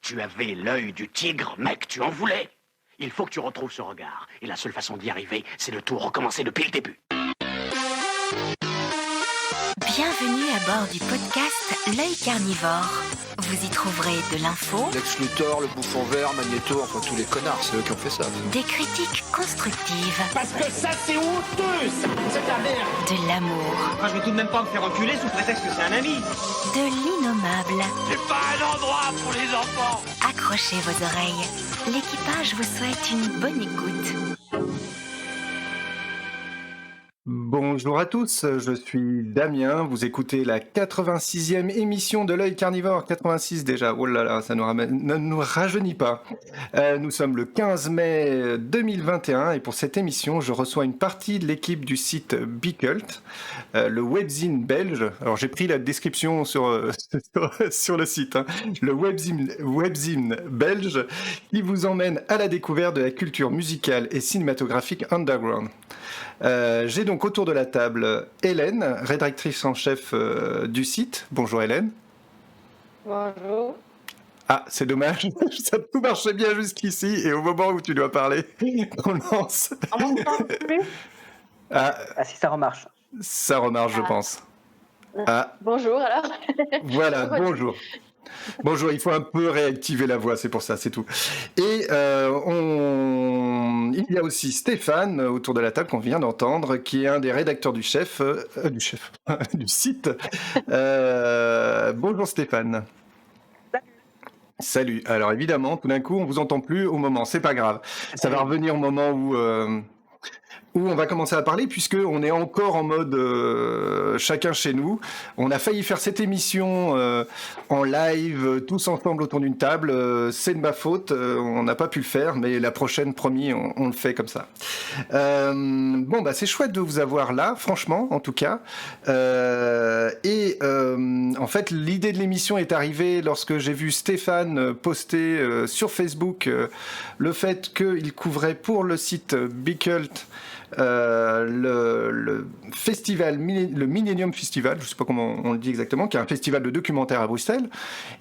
Tu avais l'œil du tigre, mec, tu en voulais. Il faut que tu retrouves ce regard. Et la seule façon d'y arriver, c'est de tout recommencer depuis le début. Bienvenue à bord du podcast L'œil carnivore. Vous y trouverez de l'info, Lex Luthor, le bouffon vert, Magneto, enfin tous les connards, c'est eux qui ont fait ça. des critiques constructives, Parce que ça, c'est honteux, ça. C'est de la merde. de l'amour, Moi, je vais tout de même pas me faire enculer sous prétexte que c'est un ami. de l'innommable. C'est pas un endroit pour les enfants. Accrochez vos oreilles. L'équipage vous souhaite une bonne écoute. Bonjour à tous, je suis Damien, vous écoutez la 86e émission de l'œil carnivore, 86 déjà, oh là là, ça ne nous rajeunit pas. Nous sommes le 15 mai 2021 et pour cette émission, je reçois une partie de l'équipe du site Bicult, le webzine belge. Alors j'ai pris la description sur le site, hein. Le webzine belge qui vous emmène à la découverte de la culture musicale et cinématographique underground. J'ai donc autour de la table Hélène, rédactrice en chef du site. Bonjour Hélène. Bonjour. Ah, c'est dommage, ça tout marchait bien jusqu'ici et au moment où tu dois parler, on lance. En même temps plus. Ah, si ça remarche. ça remarche, je pense. Ah, Bonjour alors. voilà, bonjour. Bonjour, il faut un peu réactiver la voix, c'est pour ça, c'est tout. Et il y a aussi Stéphane autour de la table qu'on vient d'entendre, qui est un des rédacteurs du du site. Bonjour Stéphane. Salut. Alors évidemment, tout d'un coup, on vous entend plus au moment, c'est pas grave. Ça va revenir au moment où on va commencer à parler, puisqu'on est encore en mode chacun chez nous. On a failli faire cette émission en live, tous ensemble autour d'une table. C'est de ma faute, on n'a pas pu le faire, mais la prochaine, promis, on le fait comme ça. Bon, bah c'est chouette de vous avoir là, franchement, en tout cas. En fait, l'idée de l'émission est arrivée lorsque j'ai vu Stéphane poster sur Facebook le fait qu'il couvrait pour le site Bicult le festival, le Millennium Festival, je ne sais pas comment on le dit exactement, qui est un festival de documentaire à Bruxelles.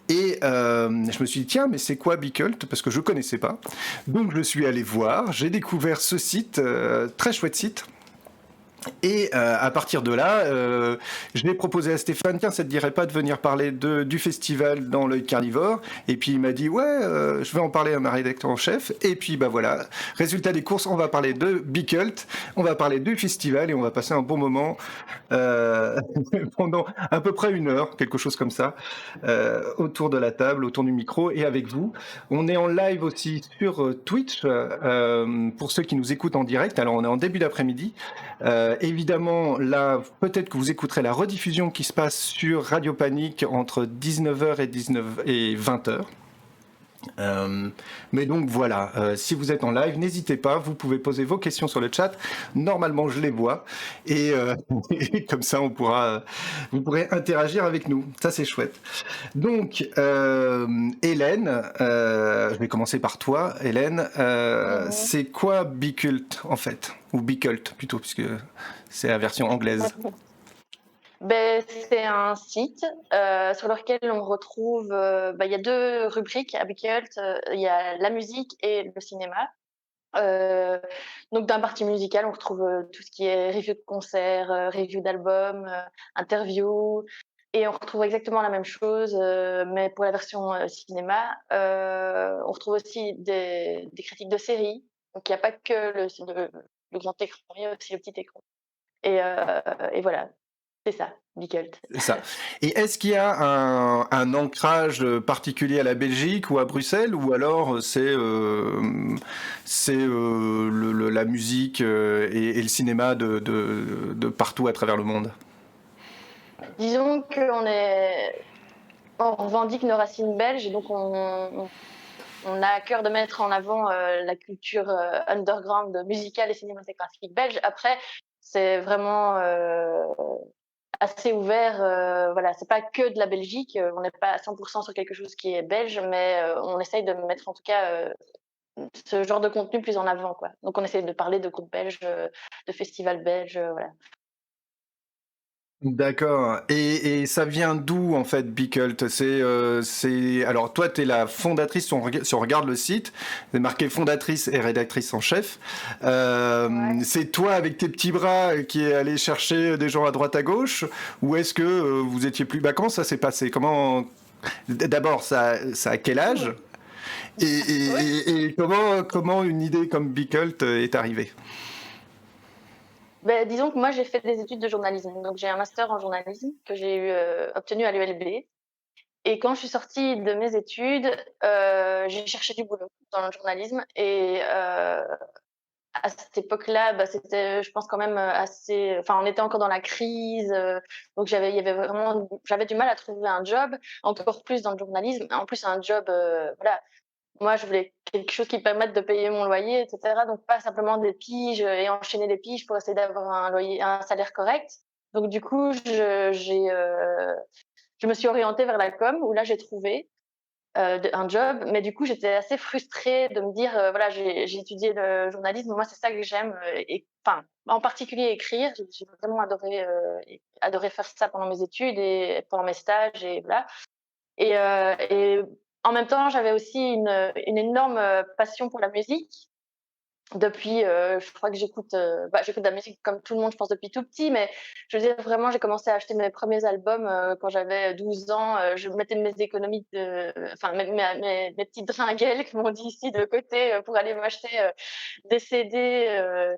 Et je me suis dit, tiens, mais c'est quoi Bicult? Parce que je ne connaissais pas. Donc je suis allé voir, j'ai découvert ce site, très chouette site. Et à partir de là, je l'ai proposé à Stéphane, tiens, ça te dirait pas de venir parler du festival dans l'œil carnivore? Et puis il m'a dit, ouais, je vais en parler à ma rédactrice en chef. Et puis bah voilà, résultat des courses, on va parler de Bicult, on va parler du festival et on va passer un bon moment pendant à peu près 1 heure, quelque chose comme ça, autour de la table, autour du micro et avec vous. On est en live aussi sur Twitch, pour ceux qui nous écoutent en direct. Alors on est en début d'après-midi. Évidemment, là, peut-être que vous écouterez la rediffusion qui se passe sur Radio Panique entre 19h et 20h. Mais donc voilà, si vous êtes en live, n'hésitez pas, vous pouvez poser vos questions sur le chat. Normalement, je les vois et, et comme ça, vous pourrez interagir avec nous. Ça, c'est chouette. Donc, Hélène, je vais commencer par toi, Hélène. C'est quoi Bicult en fait, ou Bicult plutôt, puisque c'est la version anglaise. C'est un site sur lequel on retrouve. Il y a 2 rubriques à Bicult. Il y a la musique et le cinéma. Donc dans la partie musicale, on retrouve tout ce qui est review de concerts, review d'albums, interviews. Et on retrouve exactement la même chose, mais pour la version cinéma. On retrouve aussi des critiques de séries. Donc il n'y a pas que le grand écran, il y a aussi le petit écran. Et voilà, c'est ça, Bicult. C'est ça. Et est-ce qu'il y a un ancrage particulier à la Belgique ou à Bruxelles, ou alors c'est la musique et le cinéma de partout à travers le monde? Disons on revendique nos racines belges, et donc on a à cœur de mettre en avant la culture underground musicale et cinématographique belge. Après, c'est vraiment assez ouvert. Voilà, c'est pas que de la Belgique. On n'est pas à 100% sur quelque chose qui est belge, mais on essaye de mettre en tout cas ce genre de contenu plus en avant, quoi. Donc on essaie de parler de groupes belges, de festivals belges, voilà. D'accord. Et ça vient d'où en fait Bicult? Alors toi tu es la fondatrice, si on regarde le site, c'est marqué fondatrice et rédactrice en chef. Ouais. C'est toi avec tes petits bras qui est allé chercher des gens à droite à gauche, ou est-ce que vous étiez plus... Bah, comment ça s'est passé? D'abord ça a quel âge? Ouais. Et comment une idée comme Bicult est arrivée? Ben, disons que moi, j'ai fait des études de journalisme. Donc, j'ai un master en journalisme que j'ai obtenu à l'ULB. Et quand je suis sortie de mes études, j'ai cherché du boulot dans le journalisme. Et à cette époque-là, bah, c'était, je pense, quand même assez. Enfin, on était encore dans la crise. Donc, il y avait vraiment. J'avais du mal à trouver un job, encore plus dans le journalisme. En plus, un job, voilà. Moi, je voulais quelque chose qui me permette de payer mon loyer, et cetera. Donc pas simplement des piges et enchaîner les piges pour essayer d'avoir un salaire correct. Donc du coup, je me suis orientée vers la com où là, j'ai trouvé, un job. Mais du coup, j'étais assez frustrée de me dire, voilà, j'ai étudié le journalisme, moi, c'est ça que j'aime, et enfin, en particulier écrire. J'ai vraiment adoré faire ça pendant mes études et pendant mes stages et voilà. Et en même temps, j'avais aussi une énorme, passion pour la musique. Depuis, je crois que j'écoute de la musique comme tout le monde, je pense, depuis tout petit, mais je veux dire, vraiment, j'ai commencé à acheter mes premiers albums, quand j'avais 12 ans. Je mettais mes économies enfin, mes petites dringuelles, comme on dit ici, de côté, pour aller m'acheter, des CD.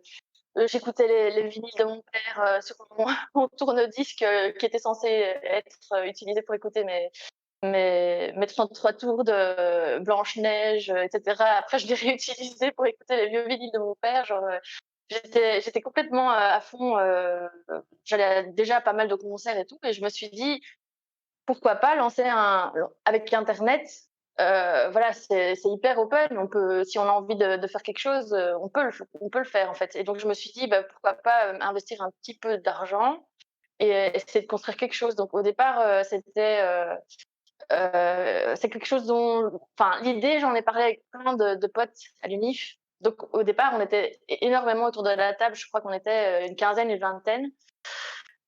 J'écoutais les vinyles de mon père, sur mon mon tourne-disque, qui était censé être, utilisé pour écouter mes 33 tours de Blanche-Neige, et cetera. Après, je l'ai réutilisé pour écouter les vieux vinyles de mon père. Genre, j'étais complètement, à fond, j'allais déjà à pas mal de concerts et tout, et je me suis dit: «Pourquoi pas lancer un» avec internet, voilà, c'est hyper open. On peut, si on a envie de faire quelque chose, on peut le faire, en fait. Et donc je me suis dit: «Bah, pourquoi pas, investir un petit peu d'argent et essayer de construire quelque chose». Donc au départ, c'est quelque chose dont, enfin, l'idée, j'en ai parlé avec plein de potes à l'UNIF. Donc au départ, on était énormément autour de la table. Je crois qu'on était, une quinzaine, une vingtaine.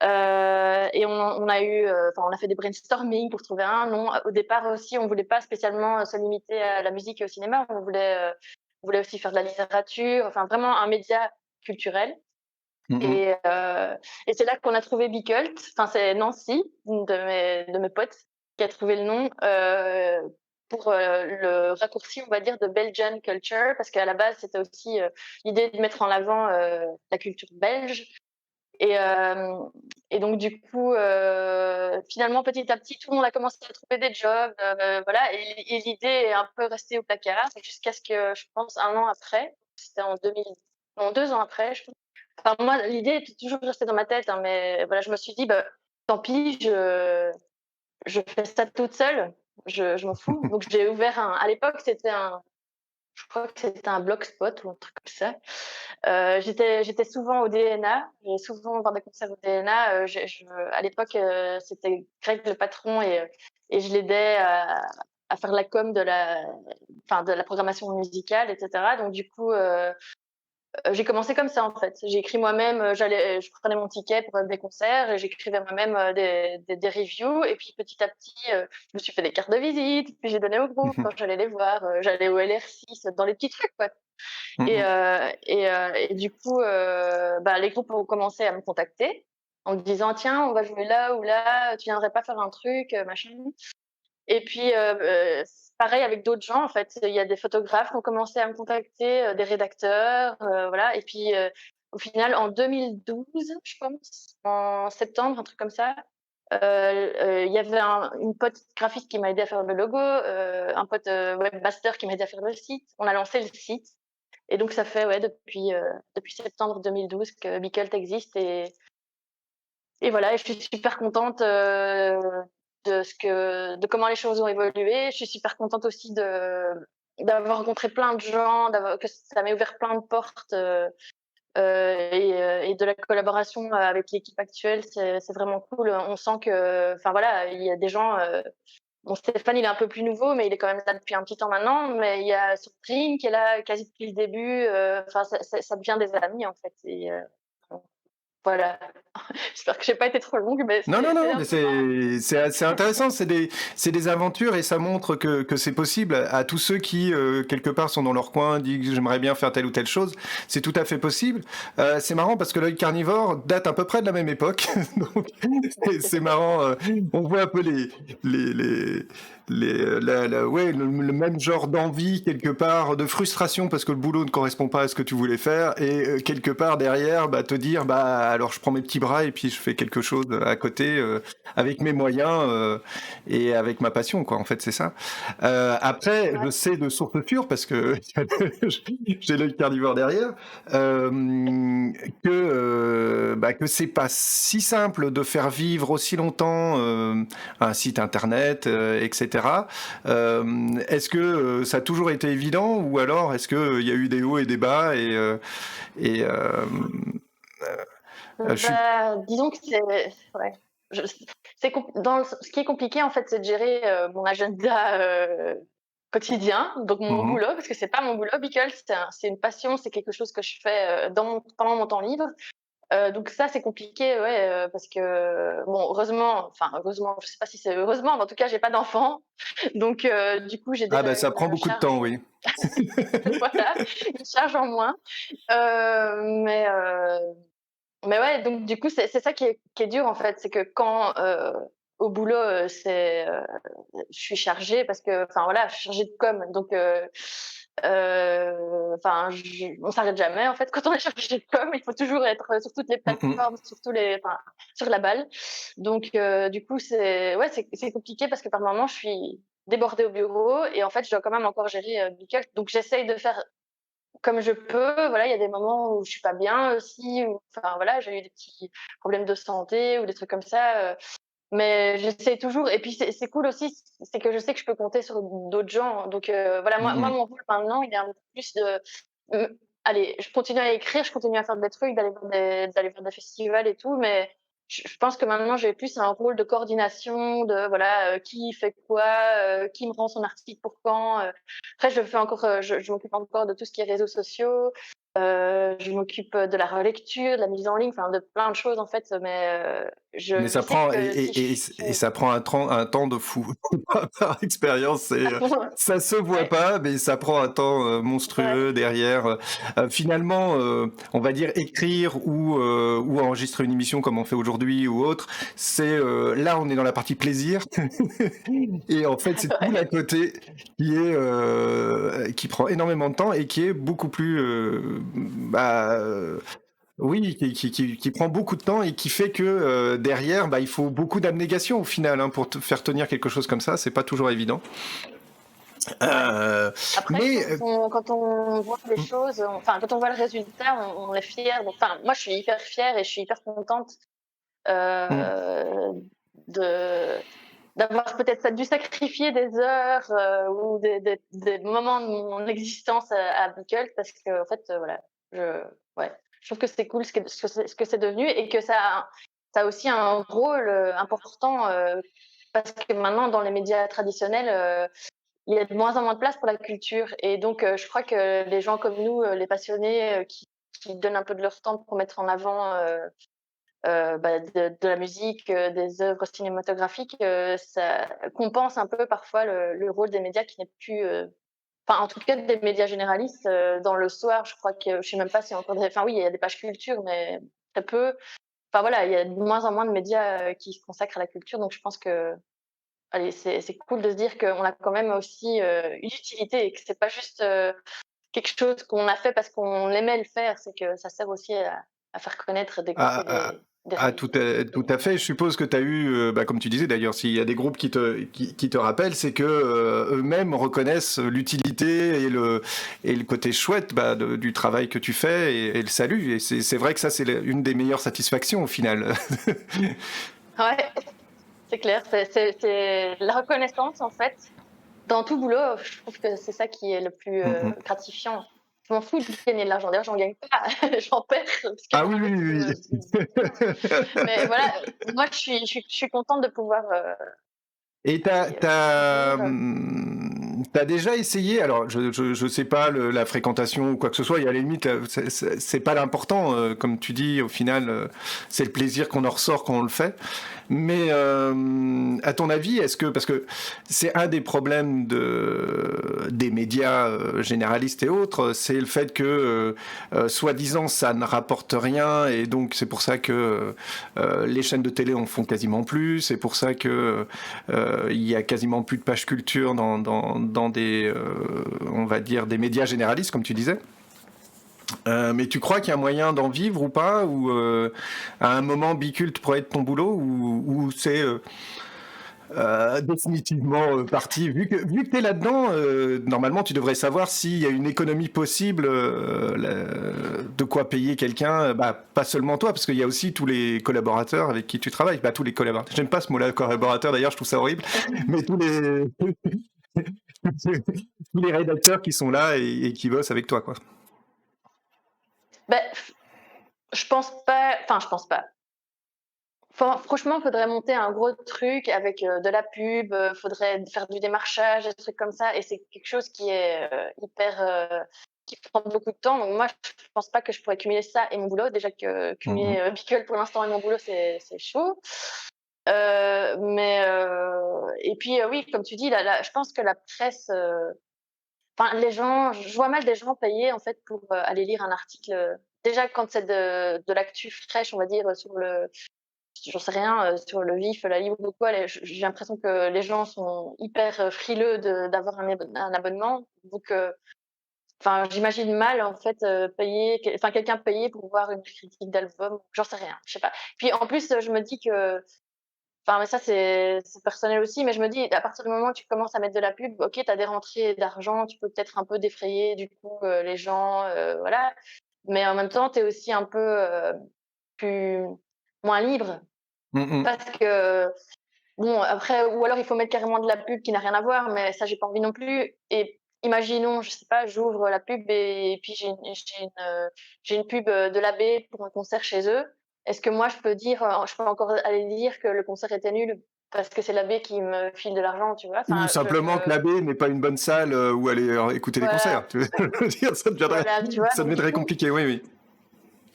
Et on a eu, enfin, on a fait des brainstorming pour trouver un nom. Au départ aussi, on voulait pas spécialement, se limiter à la musique et au cinéma. On voulait aussi faire de la littérature, enfin vraiment un média culturel. Mhm. Et c'est là qu'on a trouvé Bicult. Enfin, c'est Nancy, une de mes potes, qui a trouvé le nom, pour, le raccourci, on va dire, de Belgian culture, parce qu'à la base, c'était aussi, l'idée de mettre en avant, la culture belge. Et, et donc du coup, finalement, petit à petit, tout le monde a commencé à trouver des jobs, voilà. Et l'idée est un peu restée au placard jusqu'à ce que, je pense, un an après, c'était en 2000, non, 2 ans après, je pense. Enfin, moi, l'idée était toujours restée dans ma tête, hein, mais voilà, je me suis dit: «Bah, tant pis, je fais ça toute seule, je m'en fous». Donc j'ai ouvert à l'époque, je crois que c'était un blogspot ou un truc comme ça. J'étais souvent au DNA, j'allais souvent voir des concerts au DNA. À l'époque, c'était Greg le patron, et je l'aidais à faire la com enfin, de la programmation musicale, et cetera. Donc du coup, j'ai commencé comme ça, en fait. J'ai écrit moi-même, je prenais mon ticket pour des concerts et j'écrivais moi-même, des reviews. Et puis petit à petit, je me suis fait des cartes de visite, puis j'ai donné au groupe quand j'allais les voir. J'allais au LR6, dans les petits trucs, quoi. Mhm. Et du coup, bah, les groupes ont commencé à me contacter en me disant: «Tiens, on va jouer là ou là, tu viendrais pas faire un truc, machin?» Et puis, pareil avec d'autres gens, en fait. Il y a des photographes qui ont commencé à me contacter, des rédacteurs, voilà. Et puis, au final, en 2012, je pense, en septembre, un truc comme ça, il y avait une pote graphiste qui m'a aidé à faire le logo, un pote, webmaster qui m'a aidé à faire le site. On a lancé le site. Et donc ça fait, ouais, depuis septembre 2012 que Bicult existe. Et voilà. Et je suis super contente, de comment les choses ont évolué. Je suis super contente aussi d'avoir rencontré plein de gens, que ça m'ait ouvert plein de portes, et de la collaboration avec l'équipe actuelle. C'est vraiment cool. On sent que, enfin voilà, il y a des gens, bon, Stéphane, il est un peu plus nouveau, mais il est quand même là depuis un petit temps maintenant. Mais il y a Sandrine qui est là quasi depuis le début. Enfin, ça devient des amis, en fait. voilà. J'espère que j'ai pas été trop longue, mais Non, non, c'est non, un mais peu ça. c'est intéressant, c'est des aventures et ça montre que c'est possible à tous ceux qui, quelque part, sont dans leur coin, disent j'aimerais bien faire telle ou telle chose, c'est tout à fait possible. C'est marrant parce que l'œil carnivore date à peu près de la même époque, donc c'est marrant, on voit un peu les, les, ouais, le même genre d'envie quelque part, de frustration parce que le boulot ne correspond pas à ce que tu voulais faire et quelque part derrière, bah, te dire bah alors je prends mes petits bras et puis je fais quelque chose à côté avec mes moyens et avec ma passion quoi. En fait c'est ça. Après je sais de source sûre parce que j'ai l'œil carnivore derrière que c'est pas si simple de faire vivre aussi longtemps un site internet, etc. Est-ce que ça a toujours été évident ou alors est-ce qu'il y a eu des hauts et des bas et je suis... Bah, disons que c'est ouais, je ce qui est compliqué, en fait, c'est de gérer, mon agenda, quotidien, donc mon Mhm, boulot, parce que c'est pas mon boulot, Beagle, c'est une passion, c'est quelque chose que je fais, pendant mon temps libre. Donc ça, c'est compliqué, ouais, parce que bon, heureusement, je sais pas si c'est heureusement, mais en tout cas, j'ai pas d'enfant. Donc du coup, j'ai ah déjà ben ça prend une beaucoup de charge temps, oui. voilà, une charge en moins. Heu, mais heu, mais ouais, donc du coup, c'est ça qui est dur, en fait. C'est que quand, au boulot, je suis chargée parce que enfin voilà, je suis chargée de com, donc enfin, on s'arrête jamais en fait quand on est chargé de com. Il faut toujours être sur toutes les Mhm, plateformes, sur tous les, enfin, sur la balle. Donc du coup, c'est compliqué parce que par moments, je suis débordée au bureau et en fait, je dois quand même encore gérer Beacon. Donc j'essaye de faire comme je peux. Voilà, il y a des moments où je suis pas bien aussi, ou enfin voilà, j'ai eu des petits problèmes de santé ou des trucs comme ça. Mais j'essaie toujours, et puis c'est cool aussi, c'est que je sais que je peux compter sur d'autres gens. Donc voilà, moi mhm. mon rôle maintenant, il est un peu plus de, allez, je continue à écrire, je continue à faire des trucs, d'aller voir des festivals et tout, mais je pense que maintenant j'ai plus un rôle de coordination, de voilà, qui fait quoi, qui me rend son article pour quand. Après je fais encore, je m'occupe encore de tout ce qui est réseaux sociaux. Je m'occupe de la relecture, de la mise en ligne, enfin de plein de choses en fait, mais Mais je ça sais prend que si je et suis ça prend un temps de fou. Par expérience, ça se voit ouais, pas, mais ça prend un temps ouais, monstrueux derrière. Finalement, on va dire écrire ou enregistrer une émission comme on fait aujourd'hui ou autre, c'est là on est dans la partie plaisir et en fait c'est tout ouais, l'à côté qui prend énormément de temps et qui est beaucoup plus oui, qui prend beaucoup de temps et qui fait que derrière, bah, il faut beaucoup d'abnégation au final hein, pour te faire tenir quelque chose comme ça. C'est pas toujours évident. ouais. Euh, Après mais quand on voit les choses, enfin quand on voit le résultat, on est fier. Donc enfin moi je suis hyper fière et je suis hyper contente, mm, heu, de d'avoir peut-être dû sacrifier des heures, ou des moments de mon existence à Beacle parce qu'en fait, voilà, je ouais, je trouve que c'est cool ce que c'est devenu, et que ça a aussi un rôle, important, parce que maintenant dans les médias traditionnels, il y a de moins en moins de place pour la culture, et donc je crois que les gens comme nous, les passionnés, qui donnent un peu de leur temps pour mettre en avant, bah, de la musique, des œuvres cinématographiques, ça compense un peu parfois le rôle des médias qui n'est plus, enfin, en tout cas, des médias généralistes. Dans le soir, je crois que je sais même pas s'il y a encore des, enfin oui, il y a des pages culture, mais très peu. Enfin voilà, il y a de moins en moins de médias, qui se consacrent à la culture, donc je pense que, allez, c'est cool de se dire qu'on a quand même aussi, une utilité et que c'est pas juste, quelque chose qu'on a fait parce qu'on aimait le faire, c'est que ça sert aussi à faire connaître et développer ah, ah, des tout à fait. Je suppose que tu as eu, bah, comme tu disais d'ailleurs, s'il y a des groupes qui te rappellent, c'est que eux-mêmes reconnaissent l'utilité et le côté chouette bah, du travail que tu fais et le salut. Et c'est vrai que ça, c'est une des meilleures satisfactions au final. Ouais, c'est clair, c'est la reconnaissance, en fait. Dans tout boulot, je trouve que c'est ça qui est le plus, Mhm. gratifiant. Je m'en fous de gagner de l'argent. D'ailleurs, j'en gagne pas, j'en perds parce que Ah oui, en fait, oui, mais oui. voilà, moi, je suis contente de pouvoir, Et allez, dire, T'as déjà essayé, alors je sais pas la fréquentation ou quoi que ce soit, et à la limite, c'est pas l'important, comme tu dis, au final, c'est le plaisir qu'on en ressort quand on le fait. Mais à ton avis, parce que c'est un des problèmes des médias généralistes et autres, c'est le fait que, soi-disant, ça ne rapporte rien, et donc c'est pour ça que les chaînes de télé en font quasiment plus, c'est pour ça que il y a quasiment plus de pages culture dans des, on va dire, des médias généralistes, comme tu disais. Mais tu crois qu'il y a moyen d'en vivre ou pas, ou à un moment Biculte pourrait être ton boulot, ou c'est définitivement parti, vu que tu es là-dedans, normalement tu devrais savoir s'il y a une économie possible, de quoi payer quelqu'un, pas seulement toi, parce qu'il y a aussi tous les collaborateurs avec qui tu travailles, tous les collaborateurs, j'aime pas ce mot-là, collaborateur d'ailleurs, je trouve ça horrible, mais tous les rédacteurs qui sont là et qui bossent avec toi, quoi. Ben, je pense pas. Enfin, je pense pas. Franchement, il faudrait monter un gros truc avec de la pub, faudrait faire du démarchage, des trucs comme ça, et c'est quelque chose qui est hyper, qui prend beaucoup de temps. Donc moi, je pense pas que je pourrais cumuler ça et mon boulot. Déjà que cumuler Biculte pour l'instant et mon boulot, c'est chaud. Et puis oui, comme tu dis, je pense que la presse, enfin les gens, je vois mal des gens payer en fait pour aller lire un article. Déjà quand c'est de l'actu fraîche, on va dire sur le, j'en sais rien, sur le vif, la libre ou quoi. J'ai l'impression que les gens sont hyper frileux d'avoir un abonnement. Donc, enfin, j'imagine mal en fait quelqu'un payer pour voir une critique d'album. J'en sais rien, je sais pas. Puis en plus, je me dis que, enfin, mais ça c'est personnel aussi, mais je me dis à partir du moment où tu commences à mettre de la pub, ok, t'as des rentrées d'argent, tu peux peut-être un peu défrayer du coup les gens, voilà. Mais en même temps, t'es aussi un peu plus moins libre. Parce que, bon, après, ou alors il faut mettre carrément de la pub qui n'a rien à voir, mais ça, j'ai pas envie non plus. Et imaginons, je sais pas, j'ouvre la pub et puis j'ai une pub de l'abbé pour un concert chez eux. Est-ce que moi, je peux encore aller dire que le concert était nul parce que c'est l'abbé qui me file de l'argent, tu vois? Ou Enfin, simplement que l'abbé n'est pas une bonne salle où aller écouter des Voilà. concerts. Tu veux dire, ça Voilà, tu vois, ça donc, deviendrait du coup, compliqué, oui, oui.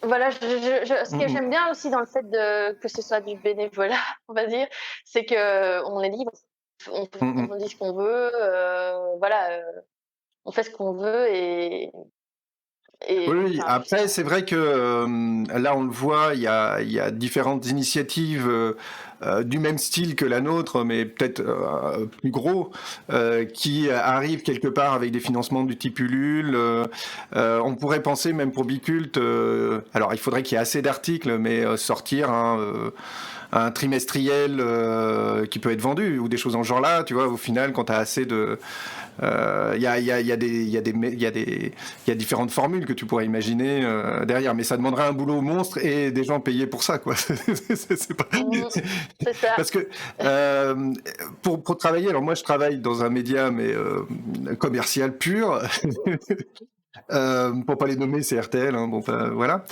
voilà, ce que j'aime bien aussi dans le fait que ce soit du bénévolat, on va dire, c'est que on est libre, on dit ce qu'on veut, voilà, on fait ce qu'on veut Oui, enfin, après, c'est vrai que là, on le voit, il y a différentes initiatives du même style que la nôtre, mais peut-être plus gros, qui arrivent quelque part avec des financements du type Ulule. On pourrait penser, même pour Biculte, alors il faudrait qu'il y ait assez d'articles, mais sortir un trimestriel qui peut être vendu, ou des choses en ce genre-là, tu vois, au final, quand tu as assez de... Il y a différentes formules que tu pourrais imaginer derrière, mais ça demanderait un boulot monstre et des gens payés pour ça, quoi. C'est pas... c'est ça. Parce que pour travailler, alors moi je travaille dans un média mais commercial pur. Pour pas les nommer, c'est RTL, hein, bon, voilà.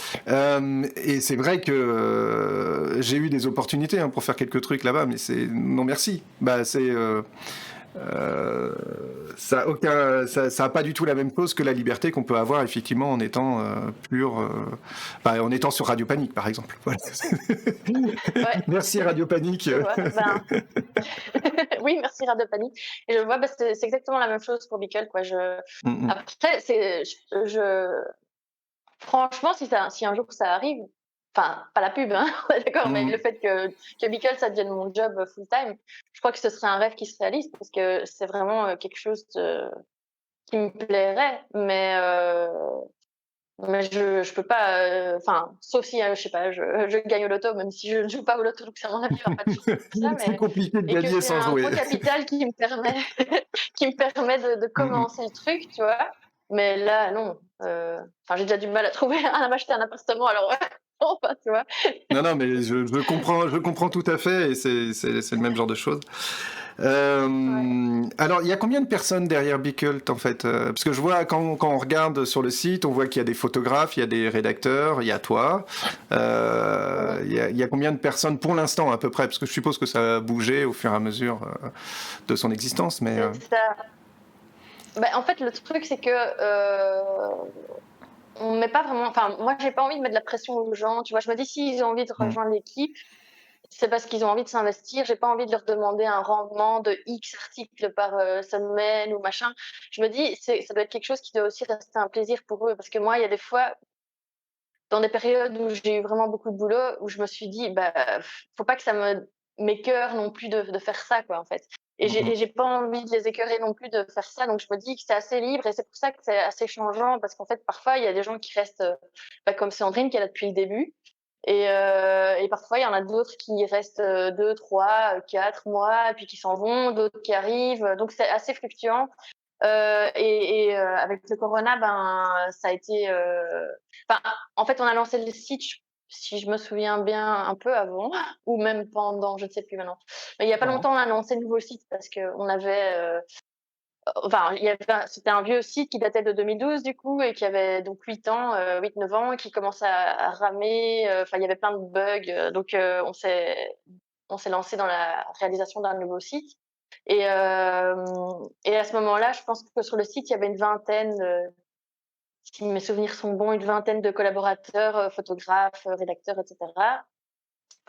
Et c'est vrai que j'ai eu des opportunités pour faire quelques trucs là-bas, mais c'est non merci. Ça a pas du tout la même cause que la liberté qu'on peut avoir effectivement en étant en étant sur Radio Panique par exemple. Voilà. Ouais. Merci Radio Panique. Oui, merci Radio Panique. Et je vois, c'est exactement la même chose pour Biculte, quoi. Après, franchement, si un jour ça arrive, enfin, pas la pub, hein, d'accord, mais le fait que Biculte, ça devienne mon job full-time, je crois que ce serait un rêve qui se réalise parce que c'est vraiment quelque chose qui me plairait, mais je peux pas, enfin, sauf si, je sais pas, je gagne au loto, même si je ne joue pas au loto, donc c'est à mon avis, il n'y aura pas de chance pour ça, C'est compliqué de gagner sans jouer. Et que j'ai un gros capital qui me permet, de commencer le truc, tu vois. Mais là, non. Enfin, j'ai déjà du mal à m'acheter un appartement, alors enfin, tu vois. Non, mais je comprends tout à fait, et c'est le même genre de choses. Alors, il y a combien de personnes derrière Biculte, en fait? Parce que je vois, quand on regarde sur le site, on voit qu'il y a des photographes, il y a des rédacteurs, il y a toi. Il y a combien de personnes pour l'instant, à peu près? Parce que je suppose que ça a bougé au fur et à mesure de son existence, mais... C'est ça. Bah, en fait, le truc, c'est que on met pas vraiment. Enfin, moi, j'ai pas envie de mettre de la pression aux gens. Tu vois, je me dis, s'ils ont envie de Mmh. rejoindre l'équipe, c'est parce qu'ils ont envie de s'investir. J'ai pas envie de leur demander un rendement de X articles par semaine ou machin. Je me dis, ça doit être quelque chose qui doit aussi rester un plaisir pour eux. Parce que moi, il y a des fois, dans des périodes où j'ai eu vraiment beaucoup de boulot, où je me suis dit, bah, faut pas que ça me m'écœure non plus de faire ça, quoi, en fait. Et Mmh. j'ai pas envie de les écœurer non plus de faire ça, donc je me dis que c'est assez libre et c'est pour ça que c'est assez changeant parce qu'en fait, parfois, il y a des gens qui restent, bah, comme Sandrine qui est là depuis le début et parfois, il y en a d'autres qui restent, 2, 3, 4 mois et puis qui s'en vont, d'autres qui arrivent, donc c'est assez fluctuant. Avec le corona, ben, ça a été, enfin, en fait, on a lancé le site, si je me souviens bien, un peu avant ou même pendant, je ne sais plus maintenant. Mais il y a pas Mmh. longtemps, on a lancé le nouveau site parce qu'on avait, enfin, c'était un vieux site qui datait de 2012 du coup et qui avait donc 8 ans, 8-9 ans et qui commençait à ramer, enfin, il y avait plein de bugs, donc on s'est lancé dans la réalisation d'un nouveau site et à ce moment-là, je pense que sur le site, il y avait une vingtaine, si mes souvenirs sont bons, une vingtaine de collaborateurs, photographes, rédacteurs et cetera.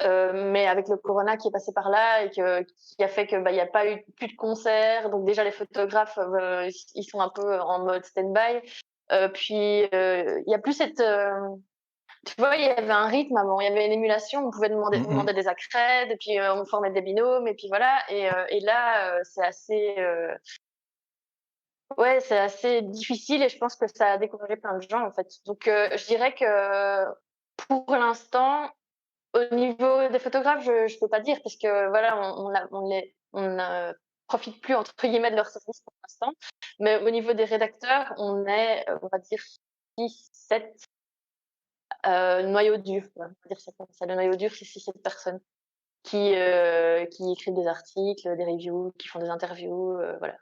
Mais avec le corona qui est passé par là et qui a fait que, bah, il y a pas eu plus de concerts, donc déjà les photographes, ils sont un peu en mode stand-by. Il y a plus cette, tu vois, il y avait un rythme avant, il y avait une émulation, on pouvait Mmh. demander des accrèdes et puis, on formait des binômes et puis voilà et là, c'est assez, ouais, c'est assez difficile et je pense que ça a découragé plein de gens, en fait. Donc je dirais que pour l'instant, au niveau des photographes, je peux pas dire parce que voilà, on profite plus entre guillemets de leur service pour l'instant. Mais au niveau des rédacteurs, on est, on va dire 6-7 noyau dur, quoi. On va dire ça comme ça. Le noyau dur, c'est 6-7 personnes qui écrivent des articles, des reviews, qui font des interviews, voilà.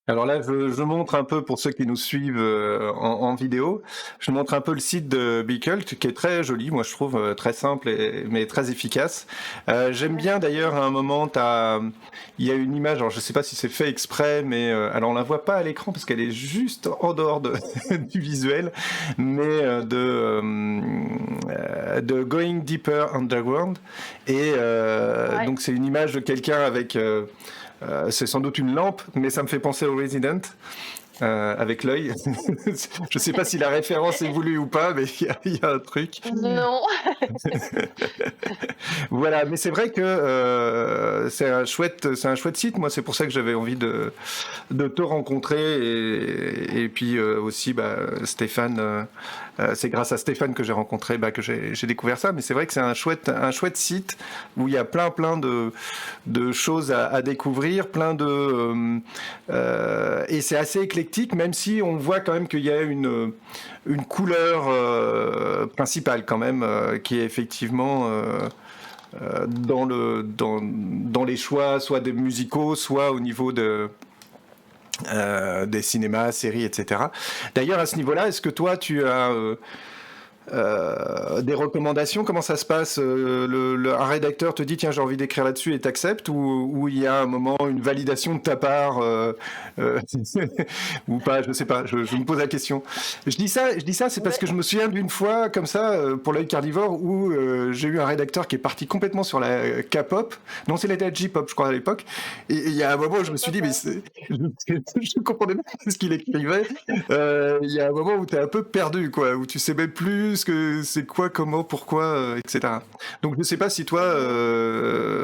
Alors là, je montre un peu pour ceux qui nous suivent en vidéo, je montre un peu le site de Bcult qui est très joli, moi je trouve très simple mais très efficace. J'aime bien d'ailleurs à un moment, il y a une image, alors je sais pas si c'est fait exprès, mais alors on la voit pas à l'écran parce qu'elle est juste en dehors du visuel, mais de Going Deeper Underground. Et Ouais. donc c'est une image de quelqu'un avec c'est sans doute une lampe, mais ça me fait penser au Resident. Avec l'œil. Je sais pas si la référence est voulue ou pas, mais il y a un truc. Non. Voilà, mais c'est vrai que c'est un chouette site. Moi, c'est pour ça que j'avais envie de te rencontrer et puis aussi Stéphane. C'est grâce à Stéphane que j'ai rencontré, que j'ai découvert ça. Mais c'est vrai que c'est un chouette site où il y a plein de choses à découvrir, et c'est assez éclectique, même si on voit quand même qu'il y a une couleur principale quand même, qui est effectivement dans les choix, soit des musicaux, soit au niveau des cinémas, séries, etc. D'ailleurs, à ce niveau-là, est-ce que toi, tu as des recommandations? Comment ça se passe? Un rédacteur te dit tiens, j'ai envie d'écrire là-dessus et t'acceptes, ou il y a un moment une validation de ta part euh, ou pas? Je sais pas, je me pose la question. Je dis ça, c'est parce Ouais. que je me souviens d'une fois comme ça pour l'œil carnivore où j'ai eu un rédacteur qui est parti complètement sur la K-pop. Non, c'est la J-pop, je crois, à l'époque. Et il y a un moment où je me suis dit mais je comprenais pas ce qu'il écrivait. Il y a un moment où tu es un peu perdu, quoi, où tu sais même plus ce que c'est quoi, comment, pourquoi, etc. Donc je sais pas si toi,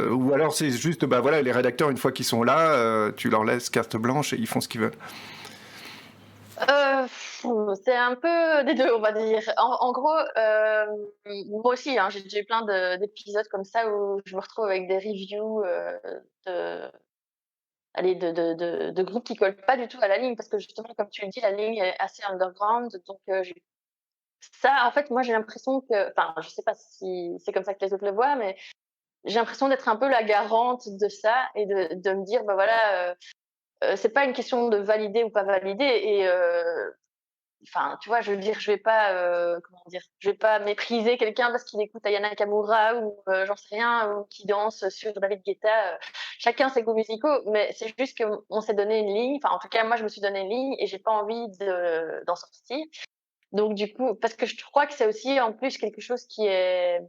ou alors c'est juste, voilà, les rédacteurs une fois qu'ils sont là, tu leur laisses carte blanche et ils font ce qu'ils veulent. Heu, c'est un peu des 2, on va dire. En gros, moi aussi, hein, j'ai déjà eu plein d'épisodes comme ça où je me retrouve avec des reviews, de de groupes qui collent pas du tout à la ligne parce que justement, comme tu le dis, la ligne est assez underground donc j'ai ça, en fait, moi, j'ai l'impression que enfin, je sais pas si c'est comme ça que les autres le voient, mais j'ai l'impression d'être un peu la garante de ça et de me dire: «Bah, voilà, c'est pas une question de valider ou pas valider» enfin, tu vois, je veux dire, je vais pas, comment dire, je vais pas mépriser quelqu'un parce qu'il écoute Aya Nakamura ou j'en sais rien, ou qui danse sur David Guetta. Chacun ses goûts musicaux, mais c'est juste qu'on s'est donné une ligne. Enfin, en tout cas, moi, je me suis donné une ligne et j'ai pas envie d'en sortir. Donc, du coup, parce que je crois que c'est aussi en plus quelque chose qui est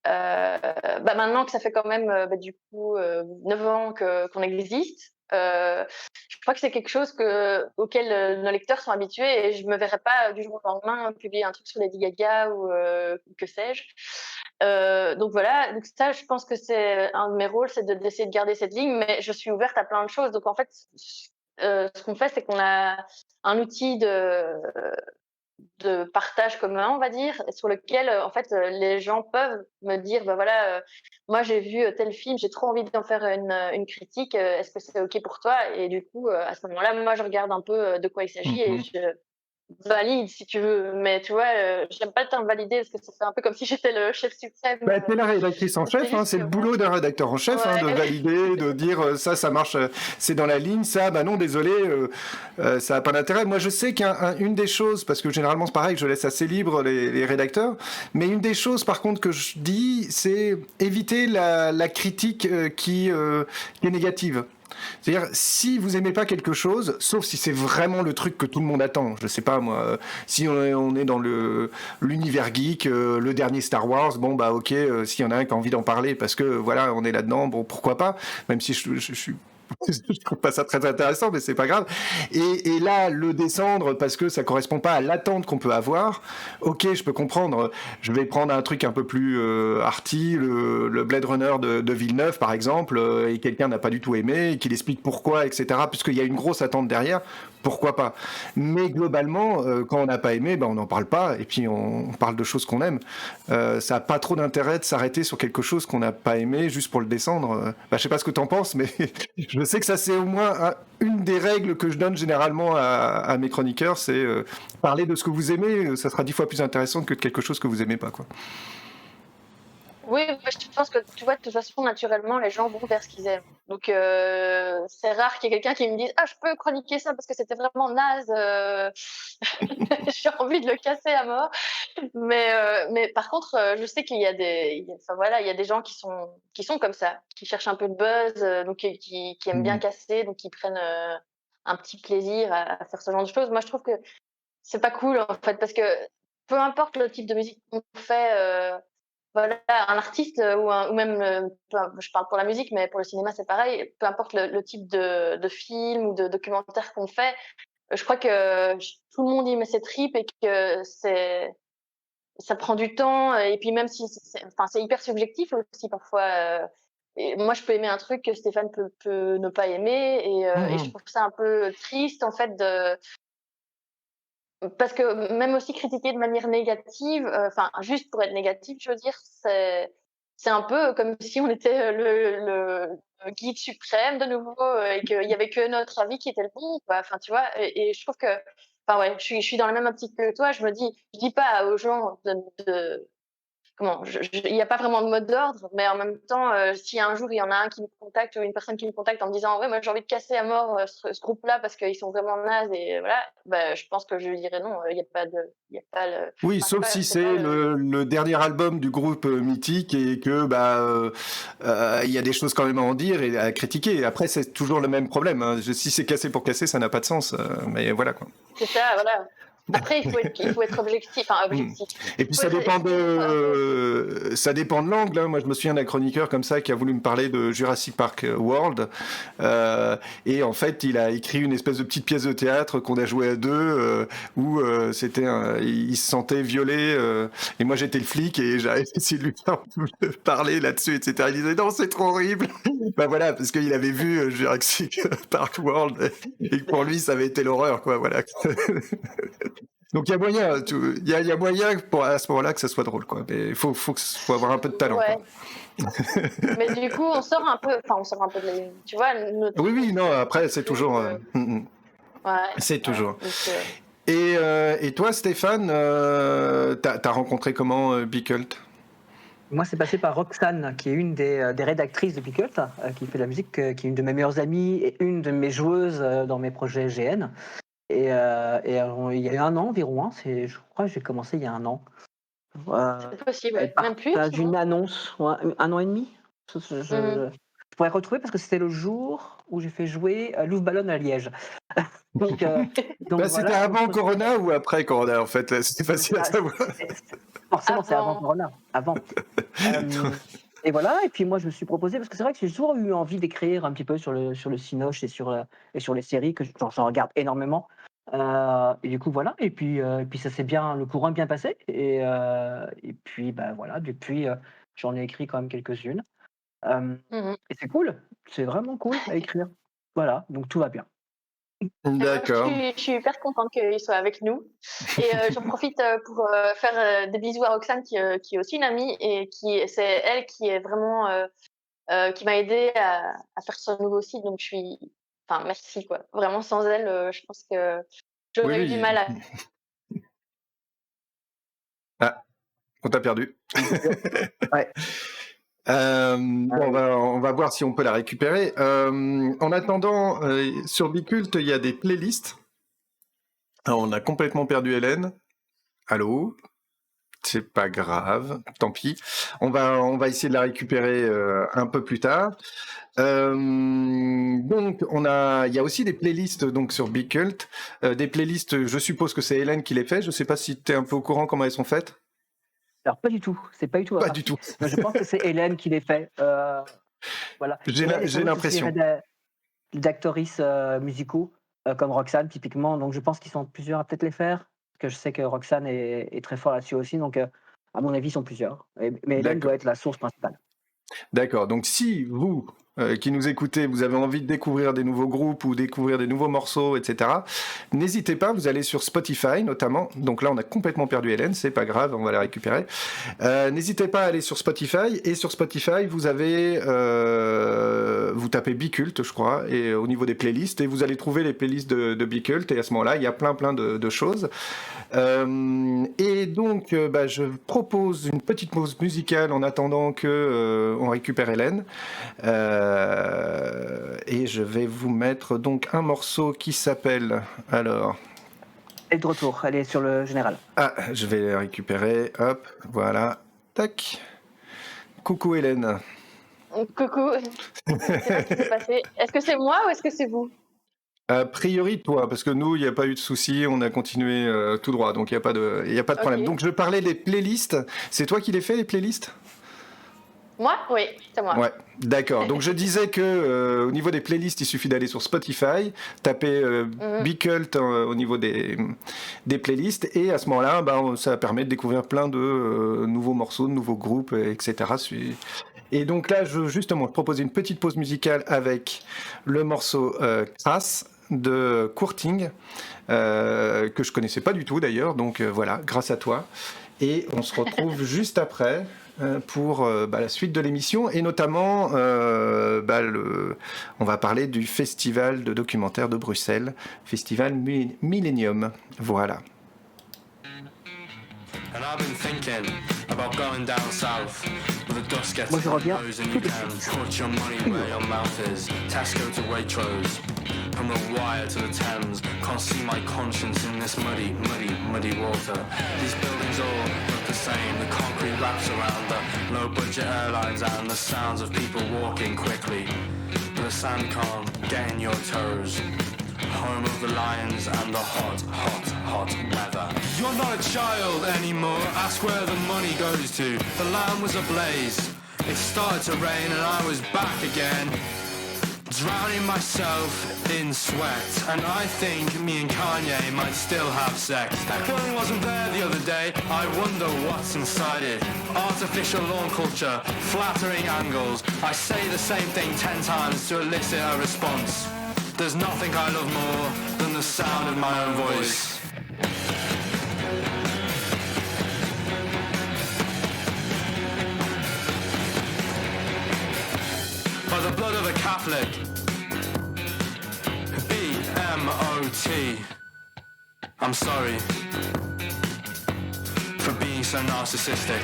maintenant que ça fait quand même du coup 9 ans qu'on existe, je crois que c'est quelque chose auquel nos lecteurs sont habitués et je me verrais pas du jour au lendemain publier un truc sur Lady Gaga ou que sais-je. Donc voilà, donc ça, je pense que c'est un de mes rôles, c'est d'essayer de garder cette ligne, mais je suis ouverte à plein de choses. Donc en fait, ce qu'on fait, c'est qu'on a un outil de partage commun, on va dire, sur lequel en fait les gens peuvent me dire bah voilà, moi j'ai vu tel film, j'ai trop envie d'en faire une critique, est-ce que c'est ok pour toi? Et du coup à ce moment-là, moi je regarde un peu de quoi il s'agit et je valide si tu veux, mais tu vois, j'aime pas le terme valider parce que ça fait un peu comme si j'étais le chef suprême. Bah, t'es la rédactrice en C'est chef, hein, juste c'est que le moi, boulot d'un rédacteur en chef, hein, de ouais, valider, de dire ça marche, c'est dans la ligne, ça, bah non, désolé, ça n'a pas d'intérêt. Moi, je sais qu'une des choses, parce que généralement c'est pareil, je laisse assez libre les rédacteurs, mais une des choses par contre que je dis, c'est éviter la critique qui est négative. C'est-à-dire, si vous aimez pas quelque chose, sauf si c'est vraiment le truc que tout le monde attend, je sais pas moi, si on est dans l'univers geek, le dernier Star Wars, bon bah ok, s'il y en a un qui a envie d'en parler parce que voilà, on est là-dedans, bon pourquoi pas, même si je suis je trouve pas ça très intéressant, mais c'est pas grave. Et là, le descendre parce que ça correspond pas à l'attente qu'on peut avoir, ok, je peux comprendre. Je vais prendre un truc un peu plus arty, le Blade Runner de Villeneuve, par exemple, et quelqu'un n'a pas du tout aimé, et qu'il explique pourquoi, etc., puisqu'il y a une grosse attente derrière, pourquoi pas. Mais globalement, quand on n'a pas aimé, ben on n'en parle pas, et puis on parle de choses qu'on aime. Ça n'a pas trop d'intérêt de s'arrêter sur quelque chose qu'on n'a pas aimé juste pour le descendre. Je sais pas ce que t'en penses, mais je sais que ça c'est au moins une des règles que je donne généralement à mes chroniqueurs, c'est parler de ce que vous aimez, ça sera 10 fois plus intéressant que de quelque chose que vous aimez pas, quoi. oui, moi, je pense que tu vois, de toute façon, naturellement, les gens vont vers ce qu'ils aiment. Donc, c'est rare qu'il y ait quelqu'un qui me dise ah, je peux chroniquer ça parce que c'était vraiment naze, j'ai envie de le casser à mort. Mais par contre, je sais qu'il y a enfin voilà, il y a des gens qui sont comme ça, qui cherchent un peu de buzz, donc qui aiment bien casser, donc qui prennent un petit plaisir à faire ce genre de choses. Moi, je trouve que c'est pas cool en fait, parce que peu importe le type de musique qu'on fait. Voilà, un artiste ou même, je parle pour la musique, mais pour le cinéma, c'est pareil. Peu importe le type de film ou de documentaire qu'on fait, je crois que tout le monde y met ses tripes et que ça prend du temps. Et puis même si enfin, c'est hyper subjectif aussi parfois. Et moi, je peux aimer un truc que Stéphane peut ne pas aimer, et je trouve ça un peu triste en fait parce que même aussi critiquer de manière négative, enfin juste pour être négatif, je veux dire, c'est un peu comme si on était le guide suprême de nouveau, et qu'il y avait que notre avis qui était le bon, quoi. Enfin, tu vois, et je trouve que, enfin ouais, je suis dans la même optique que toi. Je dis pas aux gens de comment, il n'y a pas vraiment de mot d'ordre, mais en même temps, si un jour il y en a un qui me contacte ou une personne qui me contacte en me disant ouais, moi j'ai envie de casser à mort ce groupe-là parce qu'ils sont vraiment nazes et voilà, bah, je pense que je lui dirais non, il n'y a pas de, il y a pas le, Oui, enfin, sauf si c'est pas c'est le dernier album du groupe mythique et que il y a des choses quand même à en dire et à critiquer. Après, c'est toujours le même problème, hein. Si c'est cassé pour casser, ça n'a pas de sens. Mais voilà quoi. c'est ça, voilà. Après, il faut être objectif, enfin objectif. Et puis Faut ça être- dépend faut- ça dépend de l'angle, hein. Moi, je me souviens d'un chroniqueur comme ça qui a voulu me parler de Jurassic Park World, et en fait, il a écrit une espèce de petite pièce de théâtre qu'on a joué à deux, où il se sentait violé, et moi j'étais le flic et j'avais essayé de lui faire parler là-dessus, etc. Il disait non, c'est trop horrible. Bah voilà, parce qu'il avait vu Jurassic Park World et que pour lui ça avait été l'horreur, quoi. Voilà. Donc il y a moyen, il y a moyen à ce moment-là que ça soit drôle, quoi. Mais faut avoir un peu de talent. Ouais. Quoi. Mais du coup, on sort un peu de la ligne. Tu vois, notre Oui, non. Après, c'est toujours. ouais. C'est toujours. Donc, Et toi, Stéphane, t'as rencontré comment Bicult? Moi, c'est passé par Roxane, qui est une des rédactrices de Bicult, qui fait de la musique, qui est une de mes meilleures amies et une de mes joueuses dans mes projets GN. Et il y a eu un an environ, je crois que j'ai commencé il y a un an. C'est possible, Elle même plus. partage une non annonce, ouais, 1 an et demi. Je pourrais retrouver parce que c'était le jour où j'ai fait jouer Louvre Ballon à Liège. donc Bah, c'était voilà, avant Corona ou après Corona, en fait? C'était facile à savoir. Forcément, c'est avant Avant. Corona. Avant. Et voilà, et puis moi je me suis proposé, parce que c'est vrai que j'ai toujours eu envie d'écrire un petit peu sur le Cinoche et sur les séries, que j'en regarde énormément. Et du coup voilà, et puis ça s'est bien, le courant est bien passé, et puis bah voilà, depuis j'en ai écrit quand même quelques-unes. Mhm. Et c'est cool, c'est vraiment cool à écrire. Voilà, donc tout va bien. D'accord. Je suis hyper contente qu'il soit avec nous. Et j'en profite pour faire des bisous à Roxane, qui est aussi une amie, et c'est elle qui est vraiment qui m'a aidée à faire ce nouveau site. Donc enfin merci quoi. Vraiment sans elle, je pense que j'aurais eu du mal à. Ah, on t'a perdu. Ouais. Bon, on va voir si on peut la récupérer. En attendant, sur Bicult, il y a des playlists. Alors, on a complètement perdu Hélène. Allô? C'est pas grave, tant pis. On va essayer de la récupérer un peu plus tard. Donc, il y a aussi des playlists donc sur Bicult. Des playlists, je suppose que c'est Hélène qui les fait. Je sais pas si tu es un peu au courant comment elles sont faites. Alors pas du tout, c'est pas du tout. Pas du tout. Mais je pense que c'est Hélène qui les fait. Voilà. J'ai l'impression. D'actrices musicaux comme Roxane typiquement, donc je pense qu'ils sont plusieurs à peut-être les faire, parce que je sais que Roxane est très fort là-dessus aussi, donc à mon avis ils sont plusieurs. Mais Hélène doit être la source principale. D'accord, donc si vous qui nous écoutez, vous avez envie de découvrir des nouveaux groupes ou découvrir des nouveaux morceaux, etc., n'hésitez pas, vous allez sur Spotify notamment. Donc là, on a complètement perdu Hélène, c'est pas grave, on va la récupérer. N'hésitez pas à aller sur Spotify, et sur Spotify, vous avez, vous tapez Bicult, je crois, et au niveau des playlists, et vous allez trouver les playlists de Bicult, et à ce moment-là, il y a plein de choses. Et donc, je propose une petite pause musicale en attendant que on récupère Hélène. Et je vais vous mettre donc un morceau qui s'appelle alors. Elle est de retour, elle est sur le général. Ah, je vais la récupérer. Hop, voilà. Tac. Coucou Hélène. Coucou. Je sais pas ce qui s'est passé. Est-ce que c'est moi ou est-ce que c'est vous? A priori, toi, parce que nous, il n'y a pas eu de souci, on a continué tout droit, donc il n'y a pas de problème. Ok. Donc je parlais des playlists. C'est toi qui les fais, les playlists? Moi? Oui, c'est moi. Ouais, d'accord. Donc je disais que au niveau des playlists, il suffit d'aller sur Spotify, taper Bicult au niveau des playlists, et à ce moment-là, ça permet de découvrir plein de nouveaux morceaux, de nouveaux groupes, etc. Et donc là, je proposais une petite pause musicale avec le morceau Crass de Courting, que je connaissais pas du tout d'ailleurs, donc voilà, grâce à toi. Et on se retrouve juste après pour la suite de l'émission, et notamment on va parler du festival de documentaire de Bruxelles, Festival Millennium. Voilà. And I've been thinking about going down south with the dust gets Moi je reviens nose and tout you de can suite. put your money where your mouth is. Tesco to Waitrose, from the Wire to the Thames. Can't see my conscience in this muddy water. These buildings all look the same. The concrete wraps around the low-budget airlines and the sounds of people walking quickly. The sand can't get in your toes. Home of the lions and the hot weather. You're not a child anymore, ask where the money goes to. The land was ablaze, it started to rain and I was back again. Drowning myself in sweat, and I think me and Kanye might still have sex. That girl wasn't there the other day, I wonder what's inside it. Artificial lawn culture, flattering angles. I say the same thing 10 times to elicit a response. There's nothing I love more than the sound of my own voice. By the blood of a Catholic, B-M-O-T. I'm sorry for being so narcissistic.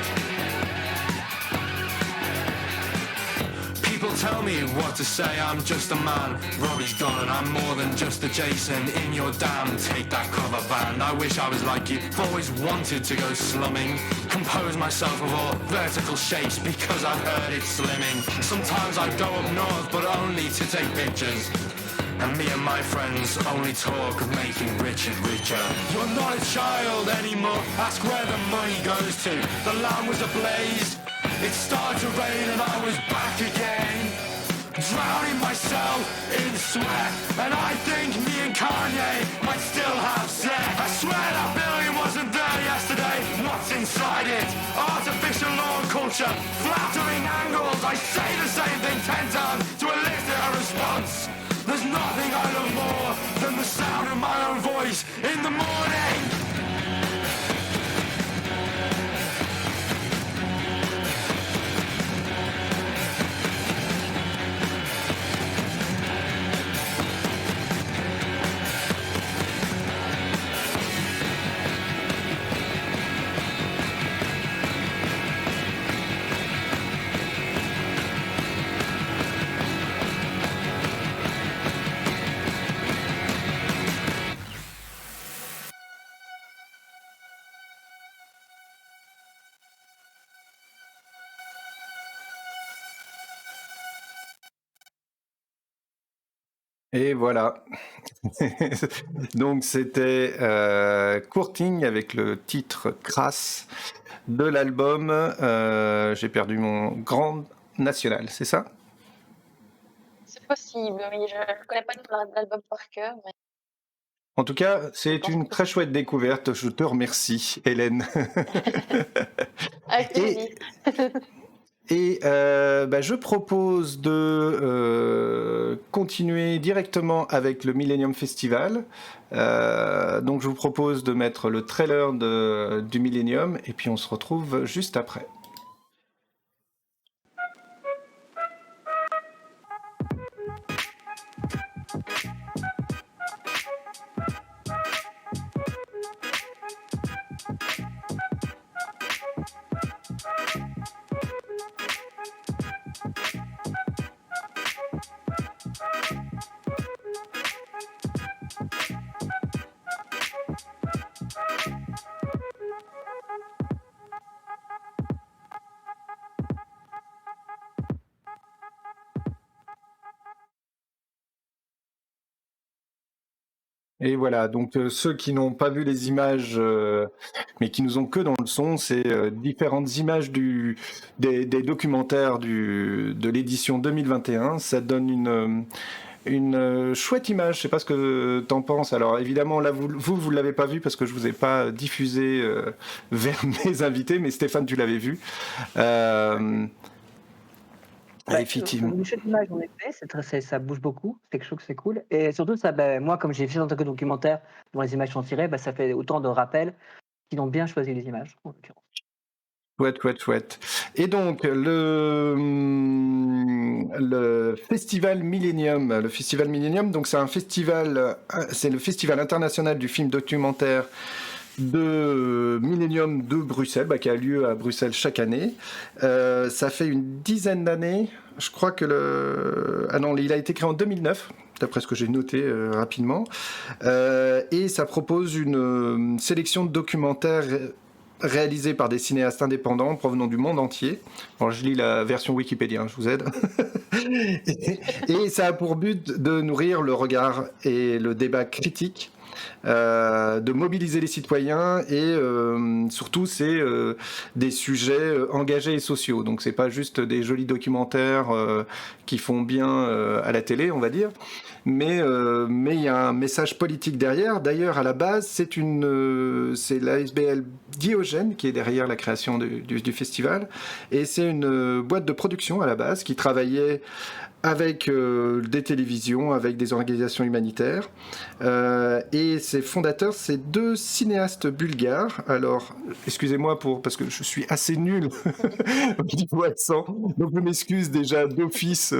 People tell me what to say, I'm just a man. Robbie's gone and I'm more than just a Jason in your dam. Take that cover band. I wish I was like you. I've always wanted to go slumming. Compose myself of all vertical shapes because I've heard it's slimming. Sometimes I go up north but only to take pictures. And me and my friends only talk of making Richard richer. You're not a child anymore, ask where the money goes to. The land was ablaze, it started to rain and I was back again. Drowning myself in sweat. And I think me and Kanye might still have sex. I swear that billion wasn't there yesterday. What's inside it? Artificial law and culture, flattering angles. I say the same thing 10 times to elicit a response. There's nothing I love more than the sound of my own voice in the morning. Et voilà. Donc c'était Courting avec le titre Crasse de l'album J'ai perdu mon Grand National, c'est ça? C'est possible, oui, je ne connais pas l'album par cœur, mais En tout cas, je c'est pense une que très chouette découverte. Je te remercie, Hélène. avec Et, plaisir. je propose de continuer directement avec le Millennium Festival. Donc je vous propose de mettre le trailer du Millennium et puis on se retrouve juste après. Et voilà, donc ceux qui n'ont pas vu les images, mais qui nous ont que dans le son, c'est différentes images des documentaires de l'édition 2021. Ça donne une chouette image, je sais pas ce que t'en penses. Alors évidemment, là, vous l'avez pas vu parce que je vous ai pas diffusé vers mes invités, mais Stéphane, tu l'avais vu. Effectivement. Une chouette image, en effet, ça bouge beaucoup, c'est quelque chose que c'est cool. Et surtout, ça, moi, comme j'ai fait en tant que documentaire, dont les images sont tirées, ça fait autant de rappels qu'ils ont bien choisi les images, en l'occurrence. Chouette. Et donc, le festival Millennium, donc c'est un festival, c'est le festival international du film documentaire de Millennium de Bruxelles, qui a lieu à Bruxelles chaque année. Ça fait une dizaine d'années. Je crois que il a été créé en 2009, d'après ce que j'ai noté rapidement. Et ça propose une sélection de documentaires réalisés par des cinéastes indépendants provenant du monde entier. Alors, je lis la version Wikipédia, je vous aide. Et ça a pour but de nourrir le regard et le débat critique, de mobiliser les citoyens et surtout c'est des sujets engagés et sociaux. Donc c'est pas juste des jolis documentaires qui font bien à la télé, on va dire, mais il y a un message politique derrière. D'ailleurs, à la base, c'est l'ASBL Diogène qui est derrière la création du festival, et c'est une boîte de production à la base qui travaillait avec des télévisions, avec des organisations humanitaires. Et ses fondateurs, c'est deux cinéastes bulgares. Alors, excusez-moi parce que je suis assez nul au niveau accent, donc je m'excuse déjà d'office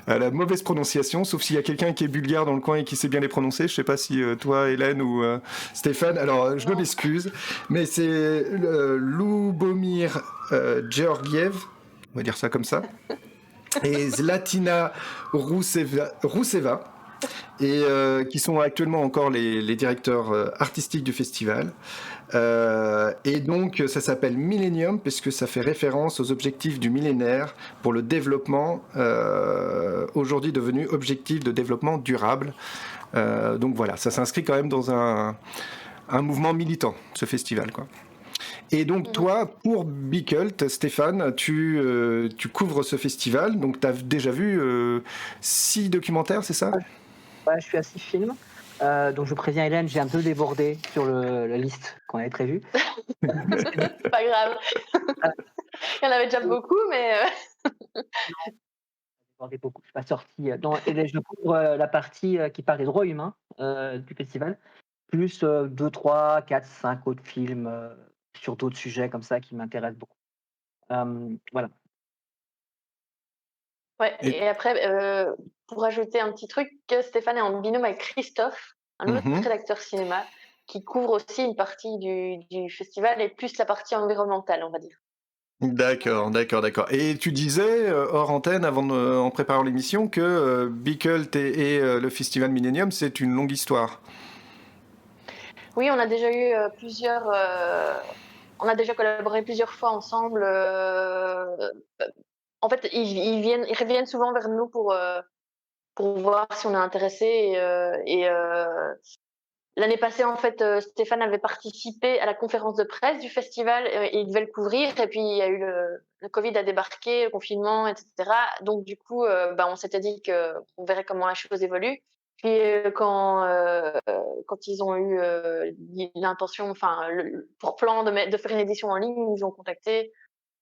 à la mauvaise prononciation, sauf s'il y a quelqu'un qui est bulgare dans le coin et qui sait bien les prononcer. Je ne sais pas si toi, Hélène ou Stéphane, alors je m'excuse, mais c'est Lubomir Georgiev, on va dire ça comme ça. et Zlatina Rousseva, et qui sont actuellement encore les directeurs artistiques du festival. Et donc ça s'appelle Millennium puisque ça fait référence aux objectifs du millénaire pour le développement, aujourd'hui devenu objectif de développement durable. Donc voilà, ça s'inscrit quand même dans un mouvement militant, ce festival, quoi. Et donc toi, pour Bicult, Stéphane, tu couvres ce festival, donc tu as déjà vu 6 documentaires, c'est ça ? Ouais, je suis à 6 films. Donc je préviens Hélène, j'ai un peu débordé sur la liste qu'on avait prévue. C'est pas grave. Il y en avait déjà beaucoup, mais Débordé beaucoup. Je suis pas sorti. Et je couvre la partie qui parle des droits humains du festival, plus 2, 3, 4, 5 autres films sur d'autres sujets comme ça qui m'intéressent beaucoup. Voilà. ouais. Et après, pour ajouter un petit truc, Stéphane est en binôme avec Christophe, un autre rédacteur cinéma, qui couvre aussi une partie du festival et plus la partie environnementale, on va dire. D'accord. Et tu disais, hors antenne, en préparant l'émission, que Bicult et le festival Millennium, c'est une longue histoire. Oui, on a déjà eu on a déjà collaboré plusieurs fois ensemble. En fait, ils reviennent souvent vers nous pour voir si on est intéressé. L'année passée, en fait, Stéphane avait participé à la conférence de presse du festival et il devait le couvrir. Et puis, il y a eu le Covid a débarqué, le confinement, etc. Donc, du coup, on s'était dit qu'on verrait comment la chose évolue. Puis, quand ils ont eu l'intention, pour plan de faire une édition en ligne, ils nous ont contactés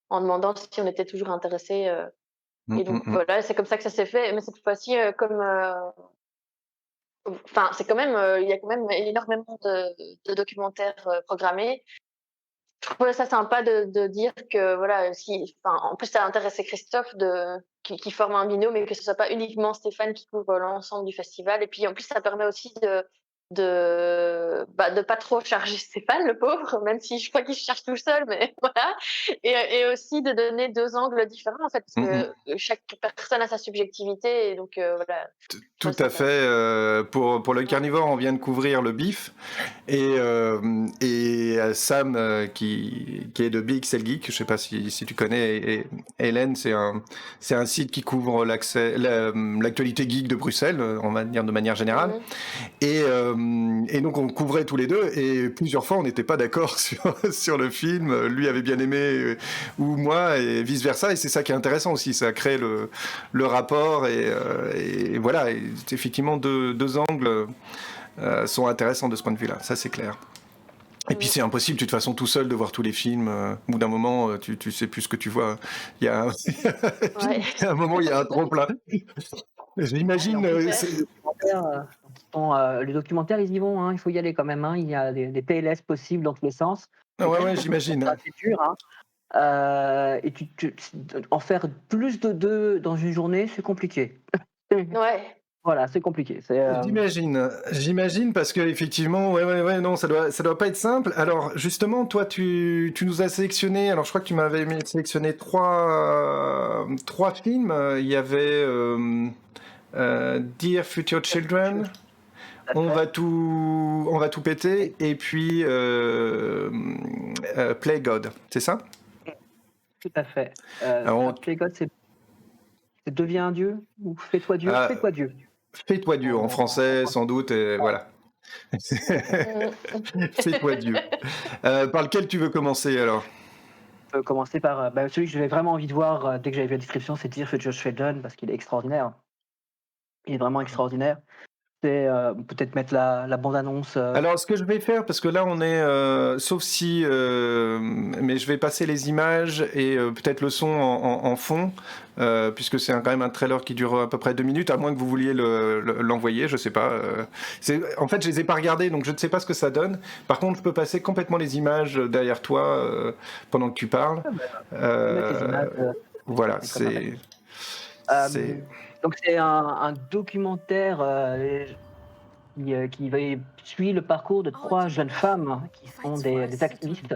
en demandant si on était toujours intéressés. Et donc, voilà, c'est comme ça que ça s'est fait. Mais cette fois-ci, c'est quand même, il y a quand même énormément de documentaires programmés. Je trouvais ça sympa de dire que voilà, en plus ça a intéressé Christophe qui forme un binôme et que ce soit pas uniquement Stéphane qui couvre l'ensemble du festival. Et puis en plus ça permet aussi de pas trop charger Stéphane, le pauvre, même si je crois qu'il se charge tout seul, mais voilà. Et aussi de donner 2 angles différents en fait, parce que chaque personne a sa subjectivité et donc voilà. Tout à fait. Pour le carnivore, on vient de couvrir le bif. Et Sam, qui est de BXL Geek, je ne sais pas si tu connais, et Hélène, c'est un site qui couvre l'actualité geek de Bruxelles, on va dire de manière générale. Et donc on couvrait tous les deux, et plusieurs fois on n'était pas d'accord sur le film. Lui avait bien aimé, ou moi, et vice-versa. Et c'est ça qui est intéressant aussi, ça crée le rapport. Et voilà, et effectivement, deux angles sont intéressants de ce point de vue-là, ça c'est clair. Et puis c'est impossible, de toute façon, tout seul de voir tous les films. Au bout d'un moment, tu sais plus ce que tu vois. Il y a un moment, il y a un trop-plein. J'imagine... les documentaires, ils y vont, hein, il faut y aller quand même. Hein, il y a des PLS possibles dans tous les sens. Ouais, j'imagine. C'est dur, hein. Et en faire plus de 2 dans une journée, c'est compliqué. Ouais. Voilà, c'est compliqué. J'imagine parce que effectivement, ouais, non, ça doit pas être simple. Alors justement, toi, tu nous as sélectionné. Alors je crois que tu m'avais sélectionné 3 films. Il y avait Dear Future Children. On va tout péter. Et puis Play God, c'est ça? Tout à fait. Play God, c'est Deviens un dieu ou Fais-toi Dieu. Fais-toi Dieu. Fais-toi Dieu en français, sans doute, et voilà. Fais-toi Dieu. Par lequel tu veux commencer alors? Je peux commencer par celui que j'avais vraiment envie de voir dès que j'avais vu la description, c'est Dear Future Children, parce qu'il est extraordinaire. Il est vraiment extraordinaire. C'est peut-être mettre la bande-annonce. Alors, ce que je vais faire, parce que là, on est, sauf si, mais je vais passer les images et peut-être le son en fond, puisque c'est quand même un trailer qui dure à peu près 2 minutes, à moins que vous vouliez l'envoyer, je sais pas. En fait, je les ai pas regardés, donc je ne sais pas ce que ça donne. Par contre, je peux passer complètement les images derrière toi pendant que tu parles. Voilà, Donc c'est un documentaire qui suit le parcours de 3 jeunes femmes qui sont des activistes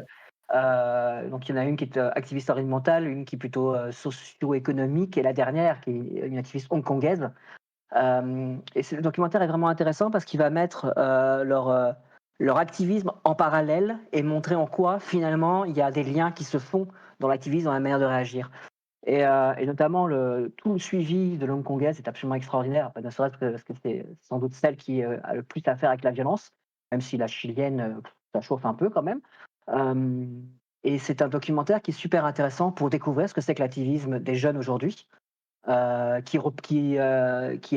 Donc il y en a une qui est activiste environnementale, une qui est plutôt socio-économique, et la dernière qui est une activiste hongkongaise. Et le documentaire est vraiment intéressant parce qu'il va mettre leur activisme en parallèle et montrer en quoi finalement il y a des liens qui se font dans l'activisme, dans la manière de réagir. Et notamment tout le suivi de l'hongkongaise est absolument extraordinaire, ne serait-ce que parce que c'est sans doute celle qui a le plus à faire avec la violence, même si la chilienne, ça chauffe un peu quand même. Et c'est un documentaire qui est super intéressant pour découvrir ce que c'est que l'activisme des jeunes aujourd'hui, qui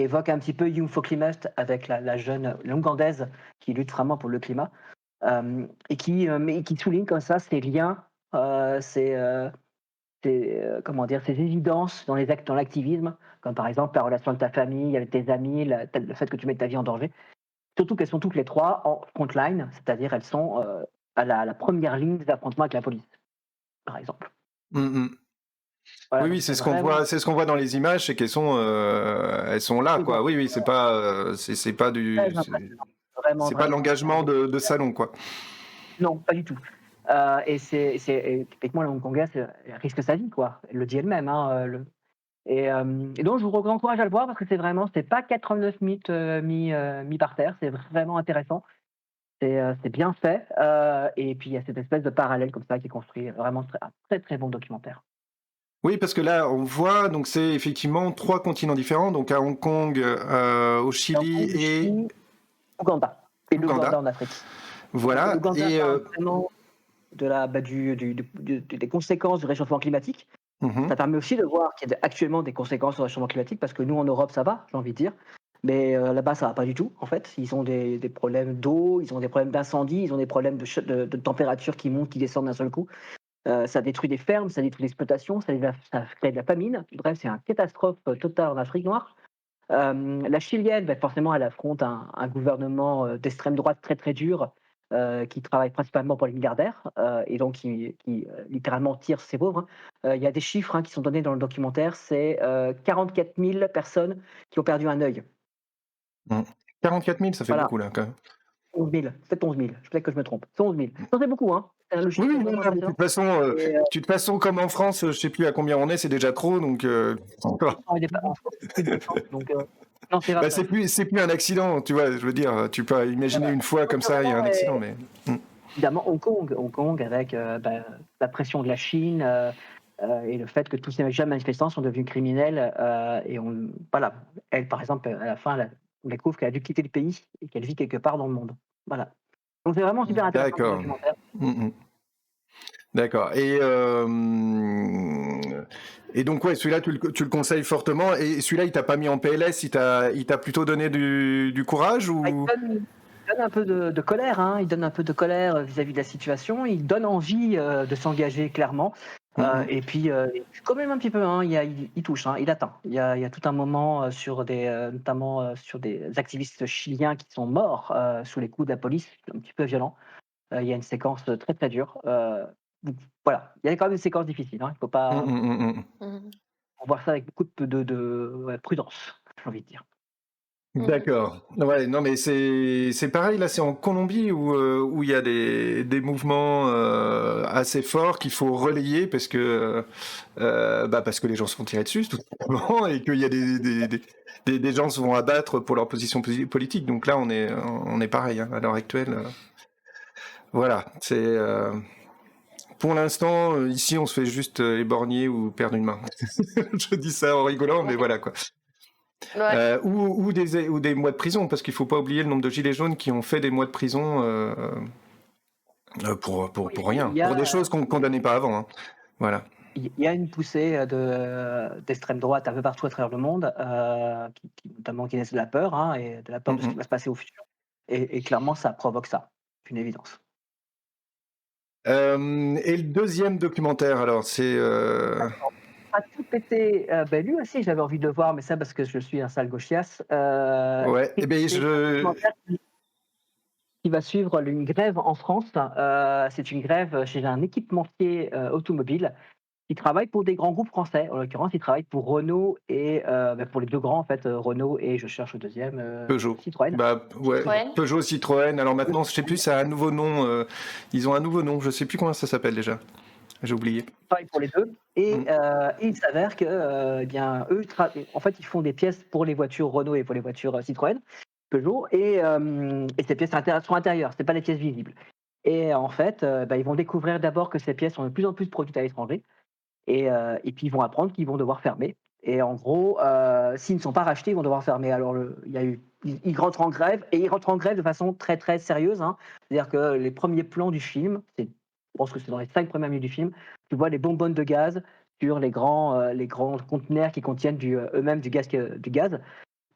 évoque un petit peu Young for Climate avec la jeune ougandaise qui lutte vraiment pour le climat, et mais qui souligne comme ça ces liens, comment dire, ces évidences dans dans l'activisme, comme par exemple la relation de ta famille avec tes amis, le fait que tu mettes ta vie en danger. Surtout qu'elles sont toutes les trois en frontline, c'est-à-dire elles sont à la première ligne des affrontements avec la police, par exemple. Voilà, Oui, donc c'est ce qu'on voit, c'est ce qu'on voit dans les images, c'est qu'elles sont là, quoi. Oui, c'est pas, c'est pas du, c'est pas l'engagement de salon, quoi. Non, pas du tout. Et typiquement la hongkongaise, elle risque sa vie, quoi. Elle le dit elle-même, hein, et donc je vous encourage à le voir parce que c'est pas 89 mythes mis par terre, c'est vraiment intéressant. C'est bien fait, et puis il y a cette espèce de parallèle comme ça qui est construit, vraiment un très très bon documentaire. Oui, parce que là, on voit, donc c'est effectivement 3 continents différents, donc à Hong Kong, au Chili et Ouganda. Et l'Ouganda en Afrique. Voilà. L'Ouganda Et parle vraiment des conséquences du réchauffement climatique. Ça permet aussi de voir qu'il y a actuellement des conséquences du réchauffement climatique, parce que nous, en Europe, ça va, j'ai envie de dire. Mais là-bas, ça va pas du tout, en fait. Ils ont des problèmes d'eau, ils ont des problèmes d'incendie, ils ont des problèmes de température qui montent, qui descendent d'un seul coup. Ça détruit des fermes, ça détruit l'exploitation, ça crée de la famine. Bref, c'est une catastrophe totale en Afrique noire. La chilienne, forcément, elle affronte un gouvernement d'extrême droite très très dur, qui travaille principalement pour les milliardaires, et donc qui littéralement tire ses pauvres. Il y a des chiffres qui sont donnés dans le documentaire, c'est 44 000 personnes qui ont perdu un œil. 44 000, ça fait beaucoup là, quand même. 11 000, peut-être 11 000, peut-être que je me trompe. C'est 11 000. Ça fait beaucoup, hein. Oui, de toute façon, comme en France, je sais plus à combien on est, c'est déjà trop, donc. Non, c'est c'est plus un accident, tu vois. Je veux dire, tu peux imaginer une fois comme ça, il y a un accident, mais. Évidemment, Hong Kong avec la pression de la Chine, et le fait que tous ces jeunes manifestants sont devenus criminels, et voilà, elle, par exemple, à la fin, on découvre qu'elle a dû quitter le pays et qu'elle vit quelque part dans le monde. Voilà. Donc c'est vraiment super intéressant. D'accord. D'accord. Et donc ouais, celui-là tu le conseilles fortement. Et celui-là, il t'a pas mis en PLS, il t'a plutôt donné du courage ou? Il donne un peu de colère, hein. Il donne un peu de colère vis-à-vis de la situation. Il donne envie de s'engager clairement. Et puis quand même un petit peu, hein, il touche, hein, il atteint. Il y a tout un moment notamment sur des activistes chiliens qui sont morts sous les coups de la police, un petit peu violent. Il y a une séquence très très dure. Voilà, il y a quand même une séquence difficile. Il ne faut pas voir ça avec beaucoup de prudence, j'ai envie de dire. D'accord. Ouais, non mais c'est pareil là, c'est en Colombie où il y a des mouvements assez forts qu'il faut relayer parce que les gens se font tirer dessus tout simplement et qu'il y a des gens se vont abattre pour leur position politique. Donc là on est pareil à l'heure actuelle. Voilà, c'est pour l'instant ici on se fait juste éborgner ou perdre une main. Je dis ça en rigolant, mais voilà quoi. Ouais. Ou des mois de prison, parce qu'il ne faut pas oublier le nombre de gilets jaunes qui ont fait des mois de prison pour rien, pour des choses qu'on ne condamnait pas avant. Hein. Voilà. Il y a une poussée d'extrême droite un peu partout à travers le monde, notamment qui laisse de la peur, hein, et de la peur de ce qui va se passer au futur. Et clairement, ça provoque ça, c'est une évidence. Et le deuxième documentaire, alors, c'est... A tout pété. Lui aussi, j'avais envie de le voir, mais ça parce que je suis un sale gauchias. Ouais, et bien qui va suivre une grève en France. C'est une grève chez un équipementier automobile ils travaillent pour des grands groupes français. En l'occurrence, ils travaillent pour Renault et pour les deux grands en fait, Renault et je cherche le deuxième, Peugeot. Citroën. Bah ouais, Citroën. Peugeot, Citroën. Alors maintenant, je sais plus, ça a un nouveau nom. Ils ont un nouveau nom. Je sais plus comment ça s'appelle déjà. J'ai oublié. Ils travaillent pour les deux et il s'avère que eh bien eux, en fait, ils font des pièces pour les voitures Renault et pour les voitures Citroën, Peugeot et ces pièces sont intérieures, c'est pas les pièces visibles. Et en fait, ils vont découvrir d'abord que ces pièces sont de plus en plus produites à l'étranger et puis ils vont apprendre qu'ils vont devoir fermer. Et en gros, s'ils ne sont pas rachetés, ils vont devoir fermer. Alors, ils rentrent en grève et ils rentrent en grève de façon très très sérieuse. Hein. C'est-à-dire que les premiers plans du film, je pense que c'est dans les 5 premières minutes du film, tu vois les bonbonnes de gaz sur les grands conteneurs qui contiennent eux-mêmes du gaz,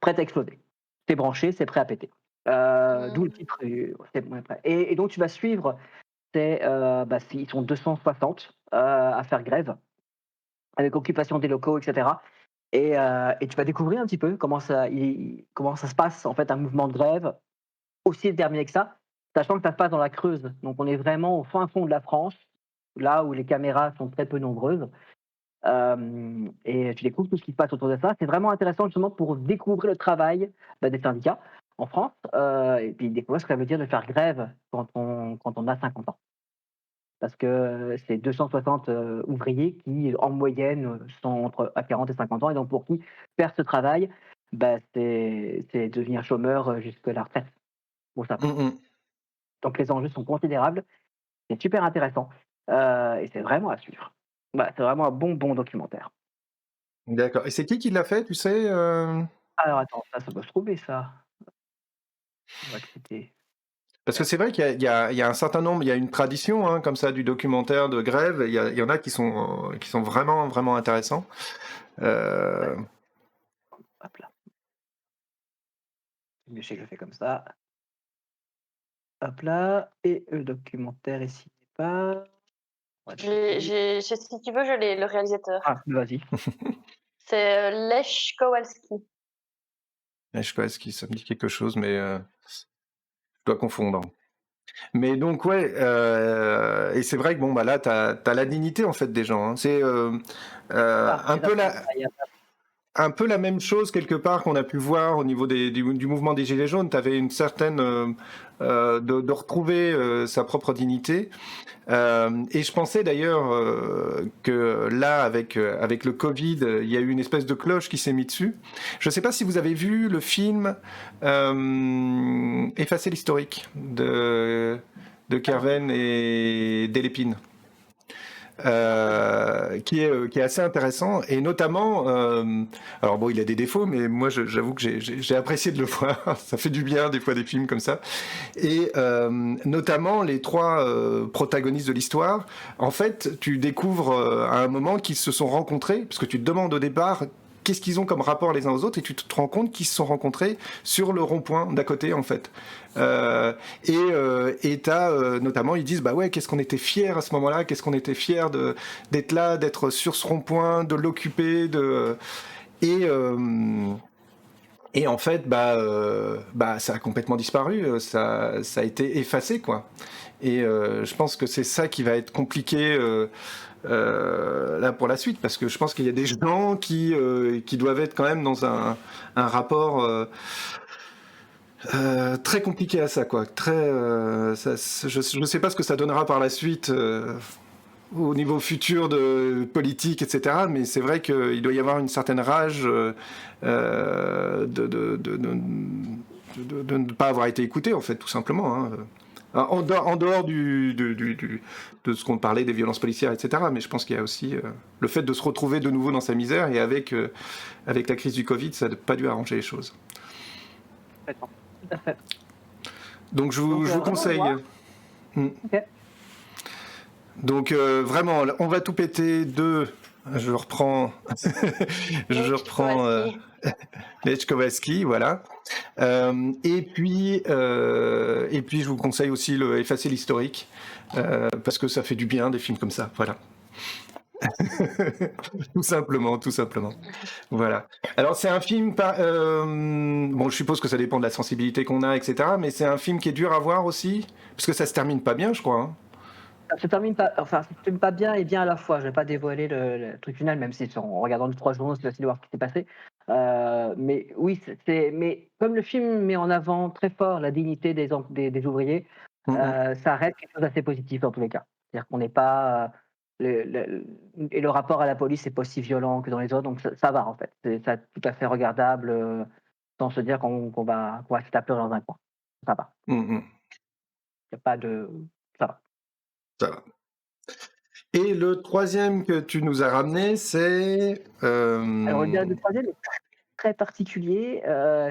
prêt à exploser. C'est branché, c'est prêt à péter. D'où le titre. Et donc tu vas suivre, ils sont 260 à faire grève, avec occupation des locaux, etc. Et tu vas découvrir un petit peu comment ça se passe, en fait, un mouvement de grève, aussi déterminé que ça, sachant que ça se passe dans la Creuse. Donc on est vraiment au fin fond de la France, là où les caméras sont très peu nombreuses. Et tu découvres tout ce qui se passe autour de ça. C'est vraiment intéressant justement pour découvrir le travail des syndicats en France et puis découvrir ce que ça veut dire de faire grève quand on a 50 ans. Parce que c'est 260 ouvriers qui, en moyenne, sont entre 40 et 50 ans. Et donc, pour qui faire ce travail, c'est devenir chômeur jusqu'à la retraite. Bon, ça. Donc, les enjeux sont considérables. C'est super intéressant. Et c'est vraiment à suivre. C'est vraiment un bon documentaire. D'accord. Et c'est qui l'a fait, tu sais Alors, attends, ça peut se trouver, ça. On va accepter. Parce que c'est vrai qu'il y a un certain nombre, il y a une tradition comme ça du documentaire de grève. Il y en a qui sont vraiment vraiment intéressants. Hop là. Je sais que je fais comme ça. Hop là. Et le documentaire ici n'est pas. Si tu veux, je l'ai, le réalisateur. Ah, vas-y. C'est Lech Kowalski. Lech Kowalski, ça me dit quelque chose, mais je dois confondre. Mais donc ouais, et c'est vrai que là t'as la dignité en fait des gens. Hein. C'est un peu la même chose quelque part qu'on a pu voir au niveau du mouvement des Gilets jaunes. T'avais une certaine de retrouver sa propre dignité. Et je pensais d'ailleurs que là, avec le Covid, il y a eu une espèce de cloche qui s'est mise dessus. Je ne sais pas si vous avez vu le film Effacer l'historique de Kerven et Delépine. Qui est assez intéressant et notamment alors bon il a des défauts mais moi j'avoue que j'ai apprécié de le voir. Ça fait du bien des fois des films comme ça et notamment les 3 protagonistes de l'histoire en fait tu découvres à un moment qu'ils se sont rencontrés parce que tu te demandes au départ qu'est-ce qu'ils ont comme rapport les uns aux autres et tu te rends compte qu'ils se sont rencontrés sur le rond-point d'à côté en fait. Et t'as notamment ils disent ouais qu'est-ce qu'on était fiers à ce moment-là, qu'est-ce qu'on était fiers d'être là, d'être sur ce rond-point, de l'occuper, et en fait ça a complètement disparu, ça a été effacé quoi. Et je pense que c'est ça qui va être compliqué là pour la suite parce que je pense qu'il y a des gens qui doivent être quand même dans un rapport très compliqué à ça quoi. Je sais pas ce que ça donnera par la suite au niveau futur de politique etc. Mais c'est vrai qu'il doit y avoir une certaine rage de ne pas avoir été écouté en fait tout simplement. Hein. En dehors de ce qu'on parlait des violences policières, etc. Mais je pense qu'il y a aussi le fait de se retrouver de nouveau dans sa misère et avec la crise du Covid, ça n'a pas dû arranger les choses. Tout à fait. Donc je vous conseille. Okay. Donc vraiment, on va tout péter de... Je reprends Lech Kowalski, voilà. Et puis je vous conseille aussi le Effacer l'historique parce que ça fait du bien des films comme ça, voilà. tout simplement. Voilà. Alors c'est un film bon, je suppose que ça dépend de la sensibilité qu'on a, etc. Mais c'est un film qui est dur à voir aussi parce que ça se termine pas bien, je crois. Hein. Ça se termine pas, enfin, ça se termine pas bien et bien à la fois. Je vais pas dévoiler le truc final, même si en regardant 2-3 journaux, c'est facile de voir ce qui s'est passé. Mais oui, mais comme le film met en avant très fort la dignité des ouvriers, ça reste quelque chose d'assez positif dans tous les cas. C'est-à-dire qu'on n'est pas, et le rapport à la police n'est pas aussi violent que dans les autres, donc ça va en fait. C'est tout à fait regardable, sans se dire qu'on va se taper dans un coin. Ça va. Mm, mm. Il y a pas de, ça va. Ça va. Et le troisième que tu nous as ramené, c'est... Alors le troisième est très particulier,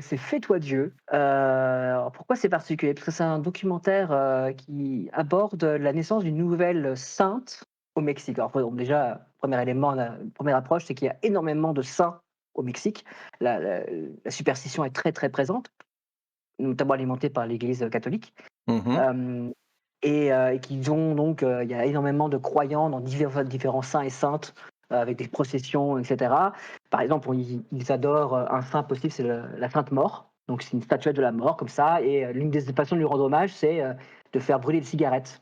c'est Fais-toi Dieu. Alors pourquoi c'est particulier? Parce que c'est un documentaire qui aborde la naissance d'une nouvelle sainte au Mexique. Alors bon, déjà, premier élément, première approche, c'est qu'il y a énormément de saints au Mexique. La superstition est très très présente, notamment alimentée par l'Église catholique. Et qu'ils ont donc, il y a énormément de croyants dans différents saints et saintes, avec des processions, etc. Par exemple, ils adorent un saint possible, c'est la Sainte Mort. Donc c'est une statuette de la mort comme ça, et l'une des façons de lui rendre hommage, c'est de faire brûler des cigarettes.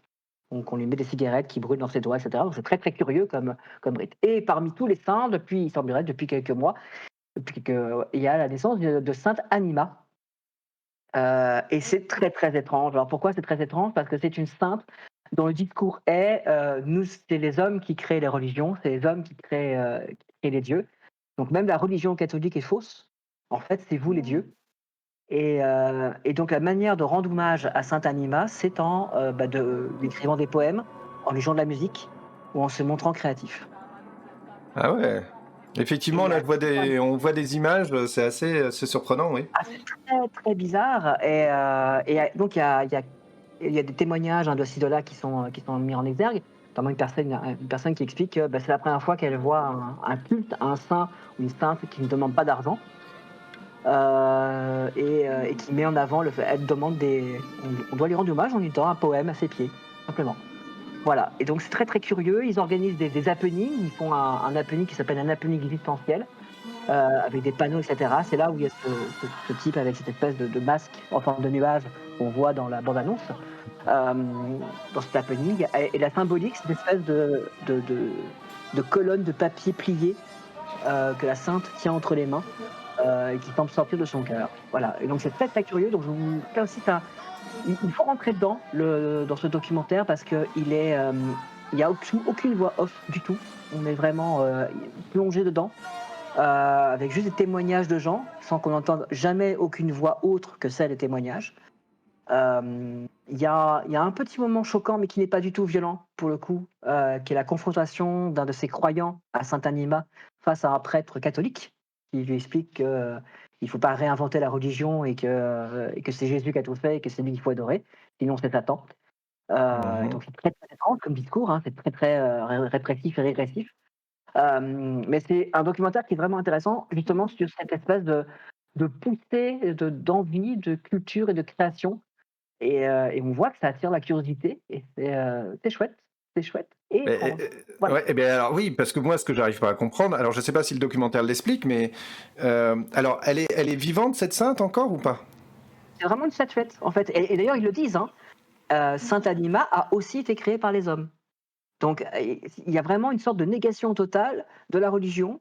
Donc on lui met des cigarettes qui brûlent dans ses doigts, etc. Donc c'est très très curieux comme rite. Et parmi tous les saints, il semblerait depuis quelques mois, il y a la naissance de Sainte Anima. Et c'est très très étrange. Alors pourquoi c'est très étrange? Parce que c'est une sainte dont le discours est nous, c'est les hommes qui créent les religions, c'est les hommes qui créent les dieux. Donc même la religion catholique est fausse. En fait, c'est vous les dieux. Et donc la manière de rendre hommage à Sainte Anima, c'est en écrivant des poèmes, en lui jouant de la musique ou en se montrant créatif. Ah ouais. Effectivement, là, on voit des images, c'est assez surprenant, oui. Ah, c'est très très bizarre. Et donc il y a des témoignages de ci de là qui sont mis en exergue, notamment une personne qui explique que c'est la première fois qu'elle voit un culte à un saint ou une sainte qui ne demande pas d'argent, et qui met en avant le fait elle demande on doit lui rendre hommage en lui donnant un poème à ses pieds, simplement. Voilà, et donc c'est très très curieux. Ils organisent des happenings, ils font un happening qui s'appelle un happening existentiel, avec des panneaux, etc. C'est là où il y a ce type avec cette espèce de masque en forme de nuage qu'on voit dans la bande-annonce, dans cet happening. Et la symbolique, c'est une espèce de colonne de papier pliée que la sainte tient entre les mains, et qui semble sortir de son cœur. Voilà, et donc c'est très très curieux. Donc là aussi, il faut rentrer dedans dans ce documentaire parce qu'il il n'y a aucune voix off du tout. On est vraiment plongé dedans. Avec juste des témoignages de gens, sans qu'on n'entende jamais aucune voix autre que celle des témoignages. Il y a un petit moment choquant, mais qui n'est pas du tout violent, pour le coup, qui est la confrontation d'un de ses croyants à Sainte Anima face à un prêtre catholique, qui lui explique qu'il ne faut pas réinventer la religion et que c'est Jésus qui a tout fait et que c'est lui qu'il faut adorer, sinon c'est Satan. Donc c'est très, très étrange comme discours, hein, c'est très, très répressif et régressif. Mais c'est un documentaire qui est vraiment intéressant, justement, sur cette espèce de poussée d'envie, de culture et de création. Et on voit que ça attire la curiosité, et c'est chouette. C'est chouette. Et voilà. Ouais, bien alors oui, parce que moi, ce que j'arrive pas à comprendre, alors je sais pas si le documentaire l'explique, mais alors elle est vivante, cette sainte, encore ou pas? C'est vraiment une statuette, en fait. Et d'ailleurs, ils le disent, hein, Sainte Anima a aussi été créée par les hommes. Donc, il y a vraiment une sorte de négation totale de la religion,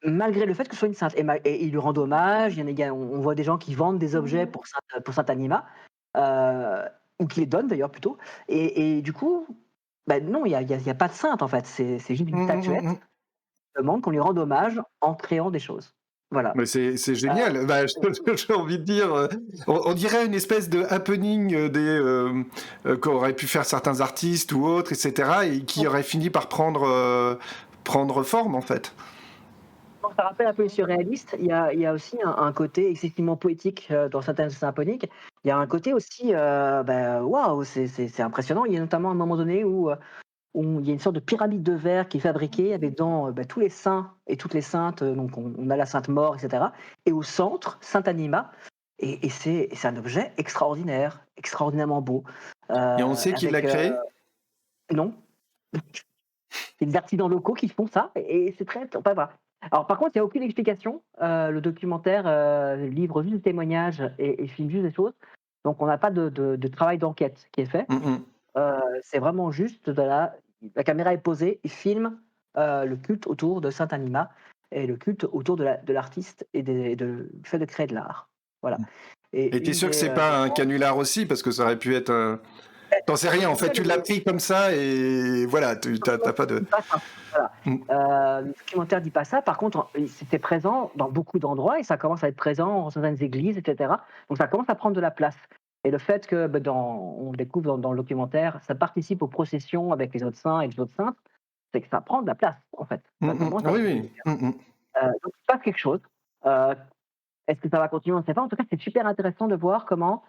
malgré le fait que ce soit une sainte. Et ils lui rendent hommage. On voit des gens qui vendent des objets pour Sainte Anima, ou qui les donnent d'ailleurs plutôt. Et du coup, non, il n'y a pas de sainte en fait. C'est juste une statuette qui demande qu'on lui rende hommage en créant des choses. Voilà. Mais c'est génial. J'ai envie de dire, on dirait une espèce de happening qu'auraient pu faire certains artistes ou autres, etc., et qui aurait fini par prendre forme en fait. Ça rappelle un peu les surréalistes. Il y a aussi un côté excessivement poétique dans certaines symphoniques. Il y a un côté aussi, waouh, c'est impressionnant. Il y a notamment un moment donné où il y a une sorte de pyramide de verre qui est fabriquée avec dedans tous les saints et toutes les saintes. Donc on a la Sainte Mort, etc. Et au centre, Sainte Anima. Et c'est un objet extraordinaire, extraordinairement beau. Et on sait qui l'a créé? Non. C'est des artisans locaux qui font ça. Et c'est très... Voilà. Alors par contre, il n'y a aucune explication. Le documentaire livre juste des témoignages et filme juste des choses. Donc on n'a pas de travail d'enquête qui est fait. C'est vraiment juste la caméra est posée, il filme, le culte autour de Sainte Anima et le culte autour de l'artiste et du fait de créer de l'art. Voilà. Et Et t'es une sûr que c'est des pas un canular aussi, parce que ça aurait pu être un... T'en sais rien, en fait, tu l'as pris comme ça et voilà, t'as pas de... dit pas ça. Voilà. Mm. Le documentaire dit pas ça. Par contre, c'était présent dans beaucoup d'endroits et ça commence à être présent dans certaines églises, etc. Donc ça commence à prendre de la place. Et le fait que, on découvre dans le documentaire, ça participe aux processions avec les autres saints et les autres saintes, c'est que ça prend de la place, en fait. Ça commence à Oui, se oui. donc il se passe quelque chose. Euh, Est-ce que ça va continuer? On ne sait pas. En tout cas, c'est super intéressant de voir comment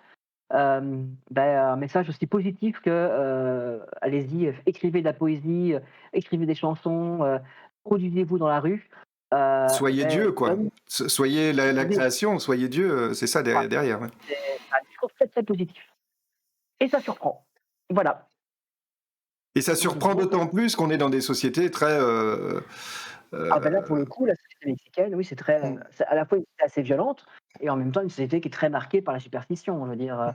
un message aussi positif que allez-y, écrivez de la poésie, écrivez des chansons, produisez-vous dans la rue. Soyez Dieu, quoi. Donne Soyez la création, soyez Dieu, c'est ça voilà, derrière. Ouais. c'est un discours très très positif. Et ça surprend. Voilà. Et ça Donc, en surprend gros, d'autant plus qu'on est dans des sociétés très... là pour le coup, la société mexicaine, oui, c'est à la fois une société assez violente et en même temps une société qui est très marquée par la superstition. Je veux dire,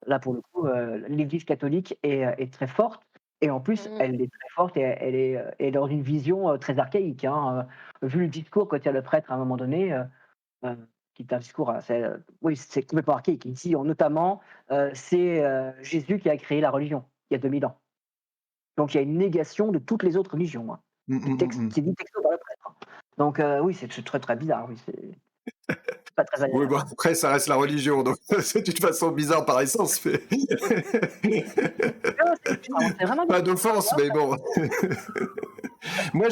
là pour le coup, l'Église catholique est très forte et en plus Mhm. elle est très forte et elle est dans une vision très archaïque. Hein, vu le discours quand il y a le prêtre à un moment donné, qui est un discours oui, c'est complètement archaïque. Ici, notamment, c'est Jésus qui a créé la religion il y a 2000 ans. Donc il y a une négation de toutes les autres religions. Hein. C'est dit texto par le prêtre. Hein. Donc oui, c'est très très bizarre. Oui, c'est pas très Oui, agréable. bon, après, ça reste la religion, donc c'est d'une façon bizarre par essence, mais... Non, c'est vraiment Pas d'offense, mais bon. Moi,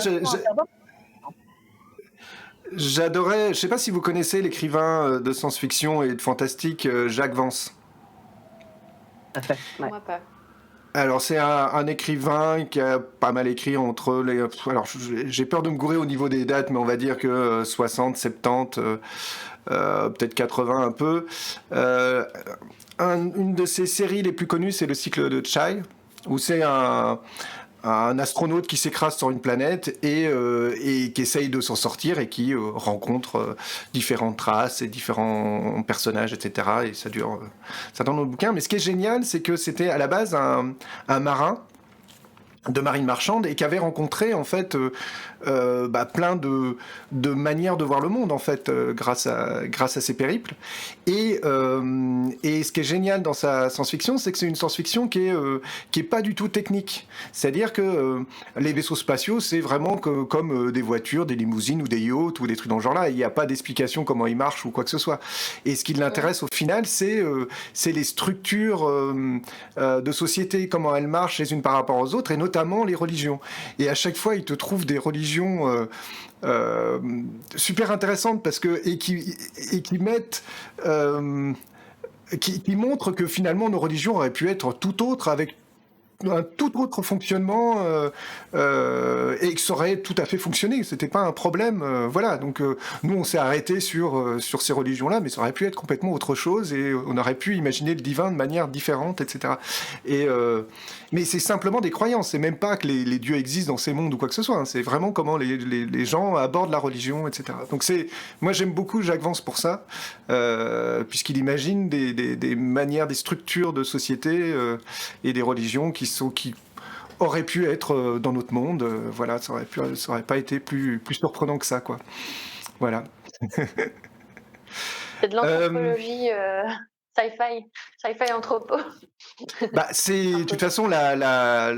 j'adorais, je sais pas si vous connaissez l'écrivain de science-fiction et de fantastique Jacques Vance. Tout à fait. Ouais. Moi pas. Alors, c'est un écrivain qui a pas mal écrit entre les... Alors, j'ai peur de me gourer au niveau des dates, mais on va dire que 60, 70, peut-être 80 un peu. Une de ses séries les plus connues, c'est le cycle de Chai, où c'est un astronaute qui s'écrase sur une planète et qui essaye de s'en sortir et qui rencontre différentes traces et différents personnages, etc. Et ça dure, ça dans nos bouquins. Mais ce qui est génial, c'est que c'était à la base un marin de marine marchande et qui avait rencontré en fait plein de manières de voir le monde en fait grâce à ses périples et ce qui est génial dans sa science-fiction, c'est que c'est une science-fiction qui est pas du tout technique, c'est-à-dire que les vaisseaux spatiaux c'est vraiment comme des voitures, des limousines ou des yachts ou des trucs dans ce genre-là, il n'y a pas d'explication comment ils marchent ou quoi que ce soit, et ce qui l'intéresse au final c'est les structures de société, comment elles marchent les unes par rapport aux autres, et notamment les religions. Et à chaque fois, il te trouve des religions super intéressantes parce que et qui mettent qui montrent que finalement nos religions auraient pu être tout autres avec un tout autre fonctionnement et que ça aurait tout à fait fonctionné. C'était pas un problème. Voilà. Donc nous, on s'est arrêté sur ces religions-là, mais ça aurait pu être complètement autre chose et on aurait pu imaginer le divin de manière différente, etc. Et mais c'est simplement des croyances. C'est même pas que les dieux existent dans ces mondes ou quoi que ce soit. Hein. C'est vraiment comment les gens abordent la religion, etc. Donc moi j'aime beaucoup Jacques Vance pour ça, puisqu'il imagine des manières, des structures de société et des religions qui auraient pu être dans notre monde. Voilà, ça aurait pas été plus surprenant que ça, quoi. Voilà. C'est de l'anthropologie sci-fi anthropo. De toute façon la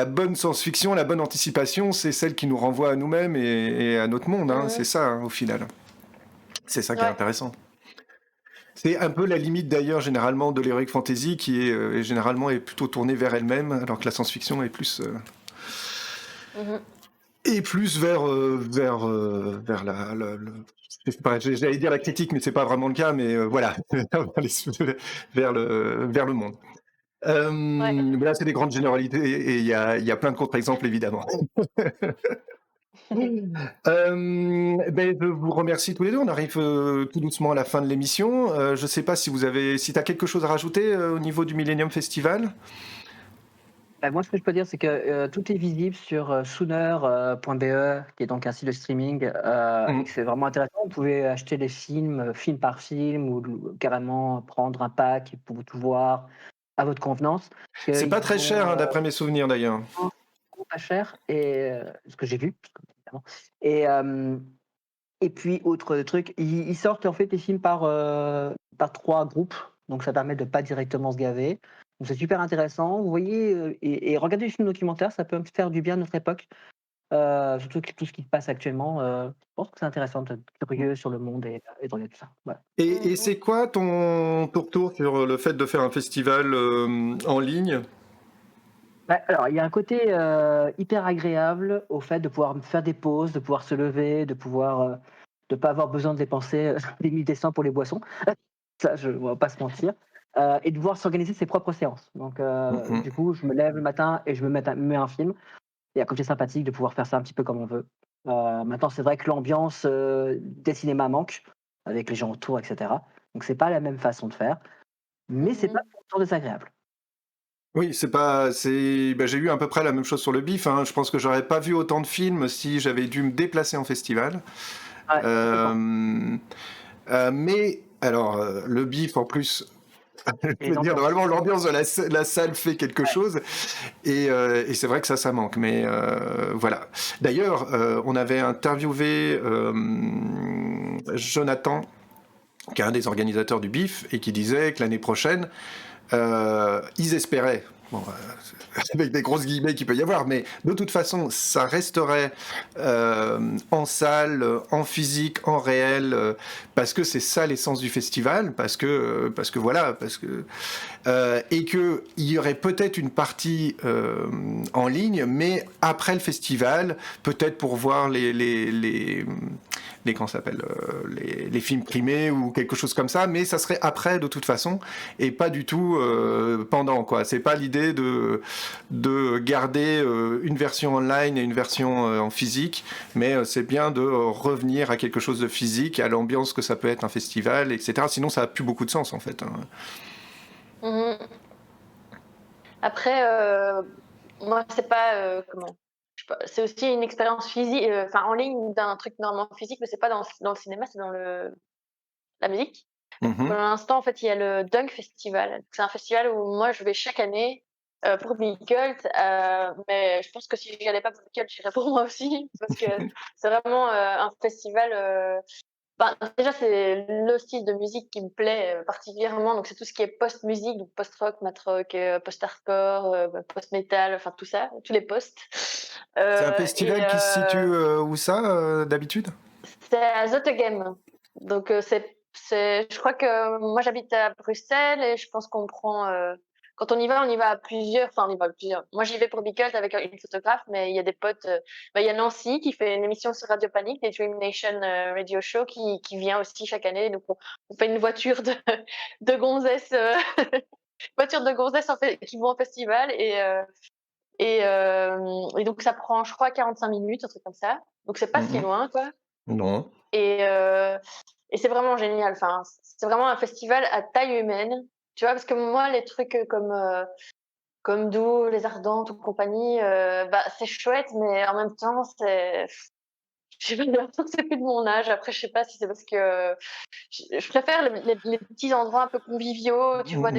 bonne science-fiction, la bonne anticipation, c'est celle qui nous renvoie à nous-mêmes et à notre monde. Hein. C'est ça, hein, au final. C'est ça qui est intéressant. C'est un peu la limite d'ailleurs généralement de l'heroic fantasy qui est généralement est plutôt tournée vers elle-même, alors que la science-fiction est plus vers j'allais dire la critique, mais c'est pas vraiment le cas, mais voilà, vers le monde. Mais là, c'est des grandes généralités et il y a plein de contre-exemples évidemment. Je vous remercie tous les deux. On arrive tout doucement à la fin de l'émission. Je sais pas si tu as quelque chose à rajouter au niveau du Millennium Festival. Moi, ce que je peux dire, c'est que tout est visible sur Sooner.be, qui est donc un site de streaming. Et que c'est vraiment intéressant. Vous pouvez acheter les films, film par film, ou carrément prendre un pack pour tout voir. à votre convenance. C'est pas très cher, Vont, d'après mes souvenirs d'ailleurs. pas cher, et ce que j'ai vu, évidemment. Et puis, autre truc, ils sortent en fait les films par 3 groupes, donc ça permet de pas directement se gaver. Donc c'est super intéressant. Vous voyez, et regarder des films documentaires, ça peut me faire du bien à notre époque, surtout que tout ce qui se passe actuellement. Je pense que c'est intéressant d'être curieux sur le monde et de regarder tout ça. Voilà. Et c'est quoi ton retour sur le fait de faire un festival en ligne? Alors, il y a un côté hyper agréable au fait de pouvoir faire des pauses, de pouvoir se lever, de pouvoir de pas avoir besoin de dépenser des 1 100 pour les boissons. Ça, on va pas se mentir. Et de pouvoir s'organiser ses propres séances. Donc, Mhm. du coup, je me lève le matin et je mets un film. Et à côté sympathique de pouvoir faire ça un petit peu comme on veut. Maintenant, c'est vrai que l'ambiance des cinémas manque, avec les gens autour, etc. Donc, c'est pas la même façon de faire, mais c'est pas pour autant désagréable. Oui, j'ai eu à peu près la même chose sur le BIF, hein. Je pense que j'aurais pas vu autant de films si j'avais dû me déplacer en festival. Ouais, complètement. Mais alors, le BIF en plus, je Et veux les dire, ambiances. normalement l'ambiance de la salle fait quelque chose, et c'est vrai que ça manque. Mais voilà. D'ailleurs, on avait interviewé Jonathan, qui est un des organisateurs du BIF, et qui disait que l'année prochaine, ils espéraient, bon, avec des grosses guillemets qu'il peut y avoir, mais de toute façon, ça resterait en salle, en physique, en réel, parce que c'est ça l'essence du festival, parce que voilà, et qu'il y aurait peut-être une partie en ligne, mais après le festival, peut-être pour voir comment ça s'appelle, les films primés ou quelque chose comme ça, mais ça serait après de toute façon, et pas du tout pendant, quoi. C'est pas l'idée de garder une version online et une version en physique, mais c'est bien de revenir à quelque chose de physique, à l'ambiance que ça peut être un festival, etc. Sinon, ça a plus beaucoup de sens, en fait, hein. Mhm. Après, moi, c'est pas c'est aussi une expérience physique, enfin en ligne d'un truc normalement physique, mais c'est pas dans le cinéma, c'est dans la musique. Pour Mhm. l'instant, en fait, il y a le Dunk Festival. C'est un festival où moi je vais chaque année pour Bicult, mais je pense que si j'y allais pas pour Bicult, j'irais pour moi aussi, parce que c'est vraiment un festival. Ben, déjà, c'est le style de musique qui me plaît particulièrement. Donc, c'est tout ce qui est post-musique, donc post-rock, mat-rock, post-hardcore, post-metal, enfin tout ça, tous les posts. C'est un Et festival qui se situe où ça, d'habitude? c'est à Zottegem. Donc, je crois que moi, j'habite à Bruxelles et je pense qu'on prend. Quand on y va à plusieurs. Enfin, on y va à plusieurs. Moi, j'y vais pour Bicult avec une photographe, mais il y a des potes. Il y a Nancy qui fait une émission sur Radio Panique, les Dream Nation Radio Show, qui vient aussi chaque année. Donc, on fait une voiture de gonzesses, voiture de gonzesses qui vont en festival. Et donc, ça prend, je crois, 45 minutes, un truc comme ça. Donc, c'est pas si Mhm. loin, quoi. Non. Et c'est vraiment génial. Enfin, c'est vraiment un festival à taille humaine. Tu vois, parce que moi, les trucs comme Doux, Les Ardentes ou compagnie, bah, c'est chouette, mais en même temps, j'ai l'impression que c'est plus de mon âge. Après, je sais pas si c'est parce que je préfère les petits endroits un peu conviviaux. Mhm. Tu vois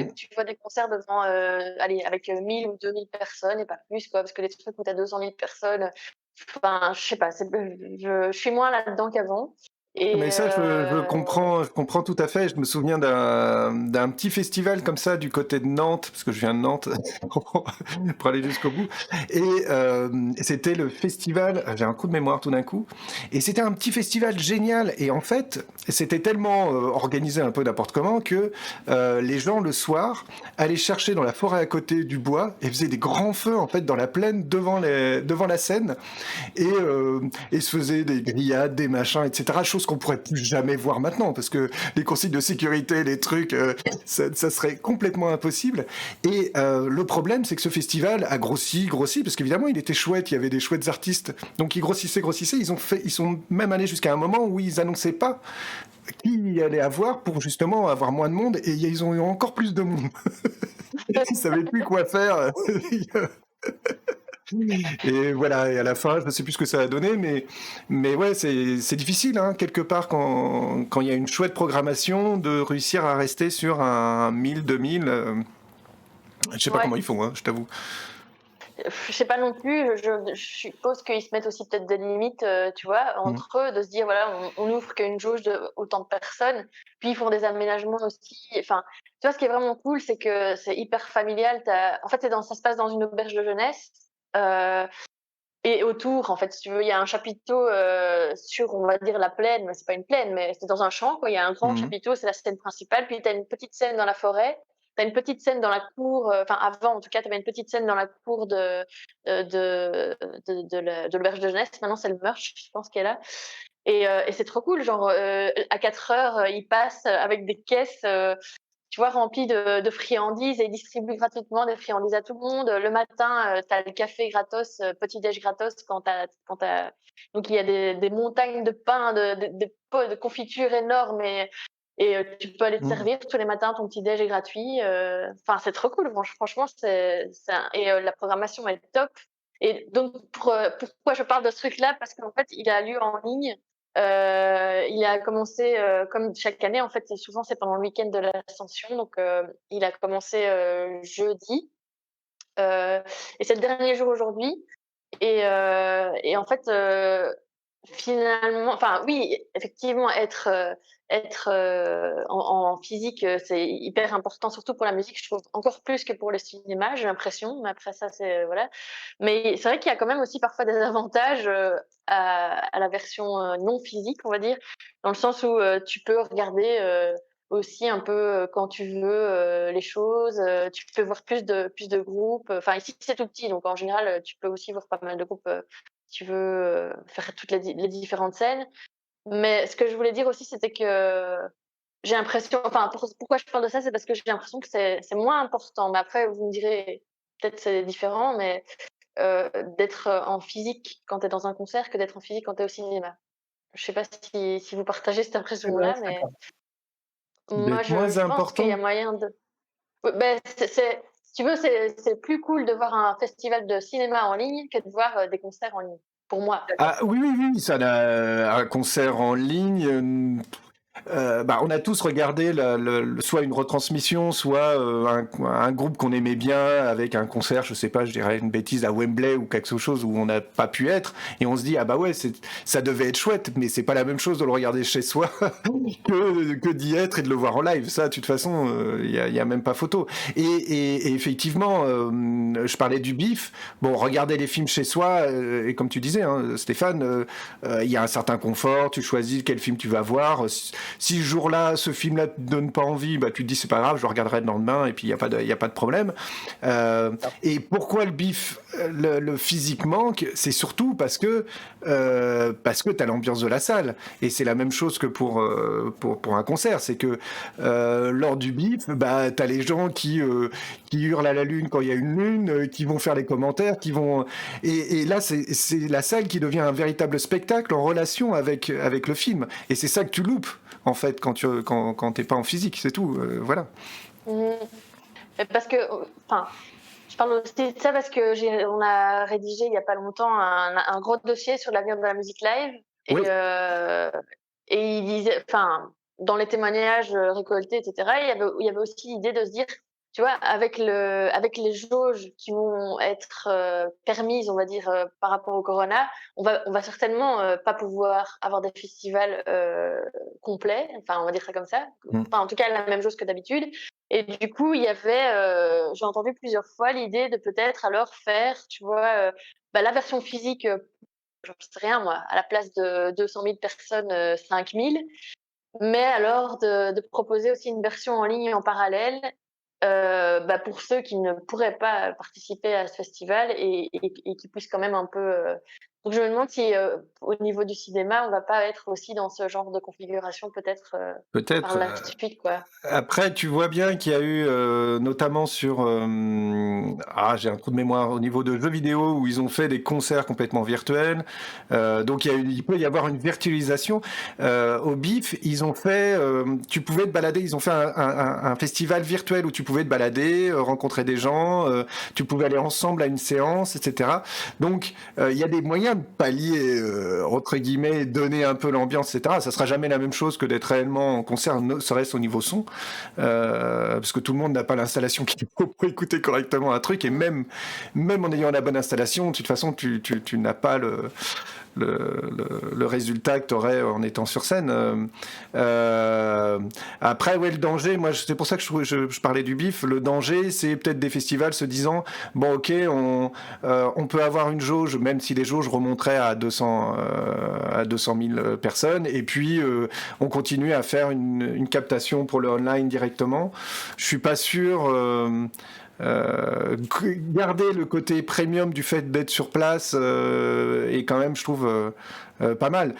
des concerts devant, allez, avec 1000 ou 2000 personnes et pas plus, quoi. Parce que les trucs où t'as 200 000 personnes, enfin, je sais pas, je suis moins là-dedans qu'avant. Mais Et ça, je comprends tout à fait. Je me souviens d'un petit festival comme ça du côté de Nantes, parce que je viens de Nantes, pour aller jusqu'au bout. Et c'était le festival, j'ai un coup de mémoire tout d'un coup, et c'était un petit festival génial. Et en fait, c'était tellement organisé un peu n'importe comment que les gens, le soir, allaient chercher dans la forêt à côté du bois et faisaient des grands feux, en fait, dans la plaine devant la scène. Et se faisaient des grillades, des machins, etc. Chose qu'on pourrait plus jamais voir maintenant, parce que les consignes de sécurité, les trucs, ça serait complètement impossible. Et le problème, c'est que ce festival a grossi, parce qu'évidemment, il était chouette, il y avait des chouettes artistes, donc ils grossissaient. Ils sont même allés jusqu'à un moment où ils annonçaient pas qui y allait avoir pour justement avoir moins de monde, et ils ont eu encore plus de monde. Ils savaient plus quoi faire. Et voilà, et à la fin, je ne sais plus ce que ça a donné, mais ouais, c'est difficile, hein, quelque part, quand il y a une chouette programmation, de réussir à rester sur un 1000, 2000. Je sais pas Ouais. comment ils font, hein, je t'avoue. Je sais pas non plus, je suppose qu'ils se mettent aussi peut-être des limites, tu vois, entre eux, de se dire voilà, on ouvre qu'une jauge de autant de personnes, puis ils font des aménagements aussi. Enfin, tu vois, ce qui est vraiment cool, c'est que c'est hyper familial. En fait, ça se passe dans une auberge de jeunesse, euh, et autour, en fait, si tu veux, il y a un chapiteau sur, on va dire, la plaine, mais c'est pas une plaine, mais c'est dans un champ, quoi. Il y a un grand chapiteau, c'est la scène principale, puis tu as une petite scène dans la forêt. Tu as une petite scène dans la cour, enfin avant en tout cas, tu avais une petite scène dans la cour de l'auberge de jeunesse. Maintenant, c'est le Merch, je pense, qu'elle est là. Et c'est trop cool. Genre, à 4 heures, ils passent avec des caisses, tu vois, remplies de friandises, et ils distribuent gratuitement des friandises à tout le monde. Le matin, tu as le café gratos, petit-déj gratos Donc, il y a des montagnes de pain, des pots de confiture énormes. Et tu peux aller te servir tous les matins, ton petit déj est gratuit. Enfin, c'est trop cool. Franchement, la programmation est top. Et donc, pourquoi je parle de ce truc-là? Parce qu'en fait, il a lieu en ligne. Il a commencé, comme chaque année, en fait, c'est pendant le week-end de l'Ascension. Donc, il a commencé jeudi. Et c'est le dernier jour aujourd'hui. Et en fait, finalement, enfin oui, effectivement, être en physique, c'est hyper important, surtout pour la musique, je trouve encore plus que pour le cinéma, j'ai l'impression. Mais après ça, voilà. Mais c'est vrai qu'il y a quand même aussi parfois des avantages à la version non physique, on va dire, dans le sens où tu peux regarder aussi un peu quand tu veux les choses, tu peux voir plus de groupes. Enfin, ici, c'est tout petit, donc en général, tu peux aussi voir pas mal de groupes si tu veux faire toutes les différentes scènes. Mais ce que je voulais dire aussi, c'était que j'ai l'impression, enfin, pourquoi je parle de ça, c'est parce que j'ai l'impression que c'est moins important. Mais après, vous me direz, peut-être c'est différent, mais d'être en physique quand tu es dans un concert que d'être en physique quand tu es au cinéma. Je sais pas si vous partagez cette impression-là, mais moi, D'être moins je pense qu'il y a important. moyen de. Ouais, ben, si tu veux, c'est plus cool de voir un festival de cinéma en ligne que de voir des concerts en ligne, pour moi. Ah oui, oui, oui, ça un concert en ligne. On a tous regardé soit une retransmission, soit un groupe qu'on aimait bien avec un concert, je sais pas, je dirais une bêtise, à Wembley ou quelque chose où on n'a pas pu être, et on se dit ah bah ouais, ça devait être chouette, mais c'est pas la même chose de le regarder chez soi que d'y être et de le voir en live. Ça, de toute façon, il y a même pas photo. Et effectivement, je parlais du bif. Bon, regarder les films chez soi, et comme tu disais, hein, Stéphane, il y a un certain confort. Tu choisis quel film tu vas voir. Si ce jour-là, ce film-là te donne pas envie, bah tu te dis c'est pas grave, je le regarderai le lendemain et puis il y a pas de problème. Et pourquoi le bif, le physique manque, c'est surtout parce que t'as l'ambiance de la salle. Et c'est la même chose que pour un concert, c'est que lors du bif, bah t'as les gens qui hurlent à la lune quand il y a une lune, qui vont faire les commentaires, qui vont et là c'est la salle qui devient un véritable spectacle en relation avec le film. Et c'est ça que tu loupes en fait quand t'es pas en physique, c'est tout. Voilà. Parce que, enfin, je parle aussi de ça parce que on a rédigé il y a pas longtemps un gros dossier sur l'avenir de la musique live. Oui. Et il disait, enfin, dans les témoignages récoltés, etc., il y avait aussi l'idée de se dire, tu vois, avec les jauges qui vont être permises, on va dire, par rapport au corona, on va certainement pas pouvoir avoir des festivals complets, enfin, on va dire ça comme ça, enfin, en tout cas, la même chose que d'habitude. Et du coup, il y avait, j'ai entendu plusieurs fois l'idée de peut-être alors faire, tu vois, la version physique, j'en sais rien moi, à la place de 200 000 personnes, 5 000, mais alors de proposer aussi une version en ligne en parallèle, pour ceux qui ne pourraient pas participer à ce festival et qui puissent quand même un peu. Donc je me demande si au niveau du cinéma, on va pas être aussi dans ce genre de configuration peut-être par la suite, quoi. Après, tu vois bien qu'il y a eu, notamment sur... j'ai un trou de mémoire au niveau de jeux vidéo où ils ont fait des concerts complètement virtuels. Donc il peut y avoir une virtualisation. Au BIF, ils ont fait... tu pouvais te balader, ils ont fait un festival virtuel où tu pouvais te balader, rencontrer des gens, tu pouvais aller ensemble à une séance, etc. Donc il y a des moyens même pallier, entre guillemets, donner un peu l'ambiance, etc. Ça sera jamais la même chose que d'être réellement en concert, ne serait-ce au niveau son, parce que tout le monde n'a pas l'installation qu'il faut pour écouter correctement un truc, et même en ayant la bonne installation, de toute façon, tu n'as pas le résultat que tu aurais en étant sur scène. Après, ouais, le danger, moi, c'est pour ça que je parlais du bif. Le danger, c'est peut-être des festivals se disant, bon, ok, on peut avoir une jauge, même si les jauges remonteraient à 200 000 personnes, et puis on continue à faire une captation pour le online directement. Je suis pas sûr. Garder le côté premium du fait d'être sur place est quand même, je trouve, pas mal.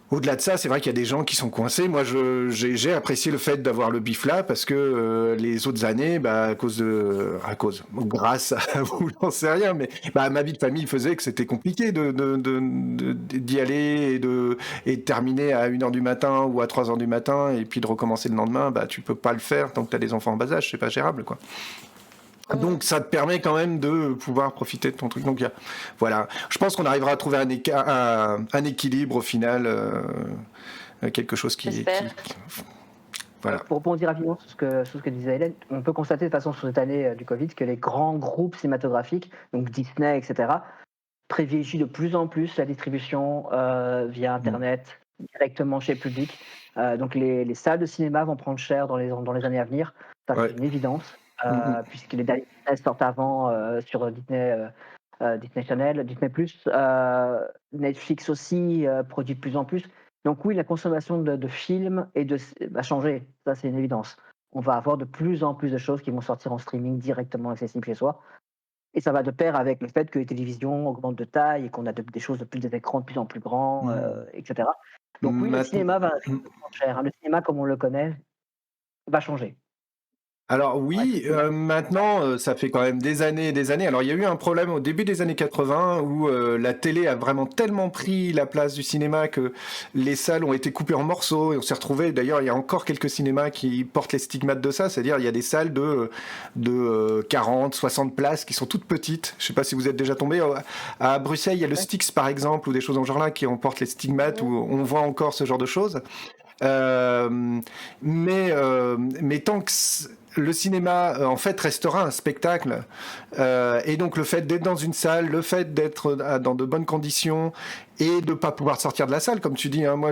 Au-delà de ça, c'est vrai qu'il y a des gens qui sont coincés. Moi, j'ai apprécié le fait d'avoir le bif là, parce que les autres années, grâce à vous, j'en sais rien, mais ma vie de famille faisait que c'était compliqué d'y aller et de terminer à 1h du matin ou à 3h du matin, et puis de recommencer le lendemain. Tu peux pas le faire tant que t'as des enfants en bas âge, c'est pas gérable, quoi. Donc ça te permet quand même de pouvoir profiter de ton truc. Donc voilà, je pense qu'on arrivera à trouver un équilibre au final, quelque chose qui voilà. Pour rebondir rapidement sur ce que disait Hélène, on peut constater de toute façon sur cette année du Covid que les grands groupes cinématographiques, donc Disney, etc., privilégient de plus en plus la distribution via Internet, directement chez le public. Donc les salles de cinéma vont prendre cher dans les années à venir. Ça, c'est une évidence. Puisque les derniers sortent avant sur Disney Channel, Disney+, Netflix aussi produit de plus en plus. Donc oui, la consommation de films va changer, ça c'est une évidence. On va avoir de plus en plus de choses qui vont sortir en streaming directement accessibles chez soi. Et ça va de pair avec le fait que les télévisions augmentent de taille et qu'on a des choses des écrans de plus en plus grands, etc. Donc oui, le cinéma va prendre cher. Le cinéma comme on le connaît va changer. Alors oui, maintenant, ça fait quand même des années et des années. Alors il y a eu un problème au début des années 80 où la télé a vraiment tellement pris la place du cinéma que les salles ont été coupées en morceaux, et on s'est retrouvé, d'ailleurs il y a encore quelques cinémas qui portent les stigmates de ça, c'est-à-dire il y a des salles de 40, 60 places qui sont toutes petites. Je sais pas si vous êtes déjà tombé. À Bruxelles, il y a le Styx par exemple, ou des choses dans ce genre-là qui en portent les stigmates, où on voit encore ce genre de choses. Mais tant que le cinéma en fait restera un spectacle, et donc le fait d'être dans une salle, le fait d'être dans de bonnes conditions et de pas pouvoir sortir de la salle, comme tu dis, hein, moi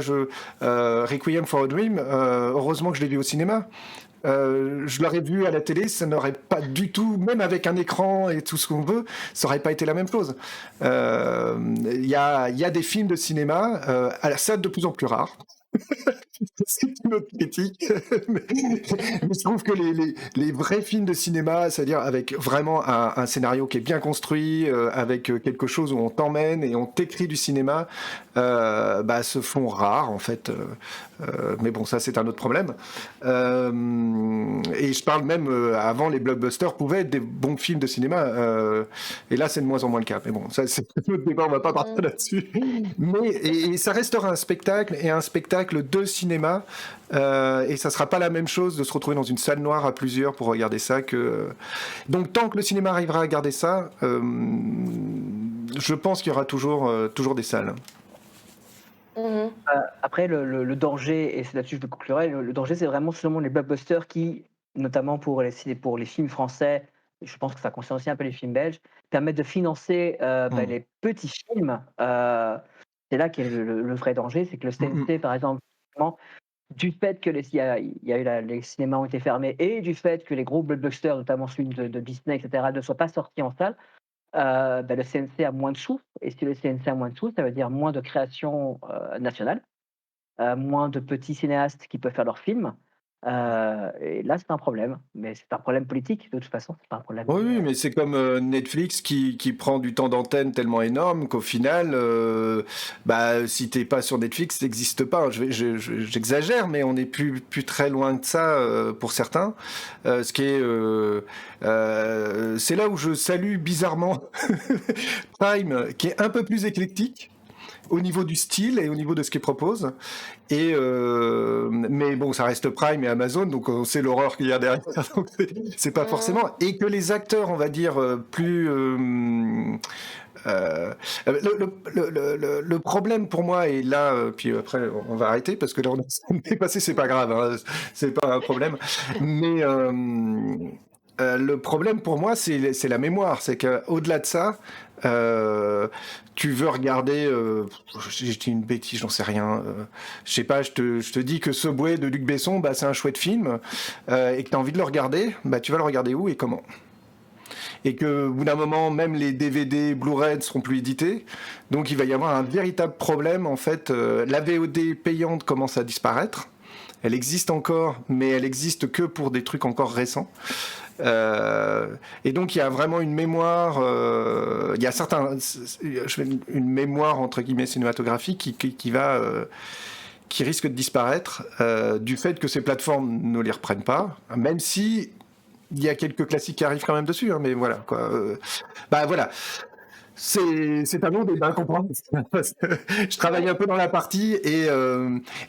Requiem for a Dream, heureusement que je l'ai vu au cinéma. Je l'aurais vu à la télé, ça n'aurait pas du tout, même avec un écran et tout ce qu'on veut, ça n'aurait pas été la même chose. Il y a des films de cinéma, à la salle de plus en plus rares. C'est une autre critique. Mais je trouve que les vrais films de cinéma, c'est-à-dire avec vraiment un scénario qui est bien construit, avec quelque chose où on t'emmène et on t'écrit du cinéma, se font rares en fait. Mais bon, ça c'est un autre problème. Et je parle même avant, les blockbusters pouvaient être des bons films de cinéma, et là c'est de moins en moins le cas. Mais bon, ça c'est un autre débat, on va pas partir là-dessus. Mais et ça restera un spectacle, et un spectacle de cinéma, et ça sera pas la même chose de se retrouver dans une salle noire à plusieurs pour regarder ça que. Donc tant que le cinéma arrivera à garder ça, je pense qu'il y aura toujours des salles. Après, le danger, et c'est là-dessus que je conclurai, le danger, c'est vraiment seulement les blockbusters qui, notamment pour les films français, et je pense que ça concerne aussi un peu les films belges, permettent de financer les petits films. C'est là qu'est le vrai danger, c'est que le CNC, par exemple, du fait que les cinémas ont été fermés, et du fait que les gros blockbusters, notamment celui de Disney, etc., ne soient pas sortis en salle, le CNC a moins de sous, et si le CNC a moins de sous, ça veut dire moins de création nationale, moins de petits cinéastes qui peuvent faire leurs films, et là c'est un problème, mais c'est un problème politique de toute façon, c'est pas un problème. Oui, mais c'est comme Netflix qui prend du temps d'antenne tellement énorme qu'au final, si t'es pas sur Netflix, t'existes pas. J'exagère, mais on n'est plus très loin de ça pour certains. Ce qui est, c'est là où je salue bizarrement Prime, qui est un peu plus éclectique. au niveau du style et au niveau de ce qu'ils proposent. Mais bon, ça reste Prime et Amazon, donc on sait l'horreur qu'il y a derrière. Donc c'est pas forcément. Et que les acteurs, on va dire, plus... le problème pour moi, et là, puis après on va arrêter parce que là on est passé, c'est pas grave, hein, c'est pas un problème. Mais le problème pour moi, c'est la mémoire. C'est qu'au-delà de ça, tu veux regarder, j'ai dit une bêtise, j'en sais rien. Je sais pas, je te dis que Subway de Luc Besson, bah, c'est un chouette film, et que tu as envie de le regarder, bah, tu vas le regarder où et comment? Et que, au bout d'un moment, même les DVD Blu-ray ne seront plus édités. Donc, il va y avoir un véritable problème. En fait, la VOD payante commence à disparaître. Elle existe encore, mais elle existe que pour des trucs encore récents. Et donc, il y a vraiment une mémoire. Il y a une mémoire entre guillemets cinématographique qui risque de disparaître du fait que ces plateformes ne les reprennent pas, même si il y a quelques classiques qui arrivent quand même dessus, hein, mais voilà, quoi. Bah voilà. C'est un monde d'incompréhension. Je travaille un peu dans la partie et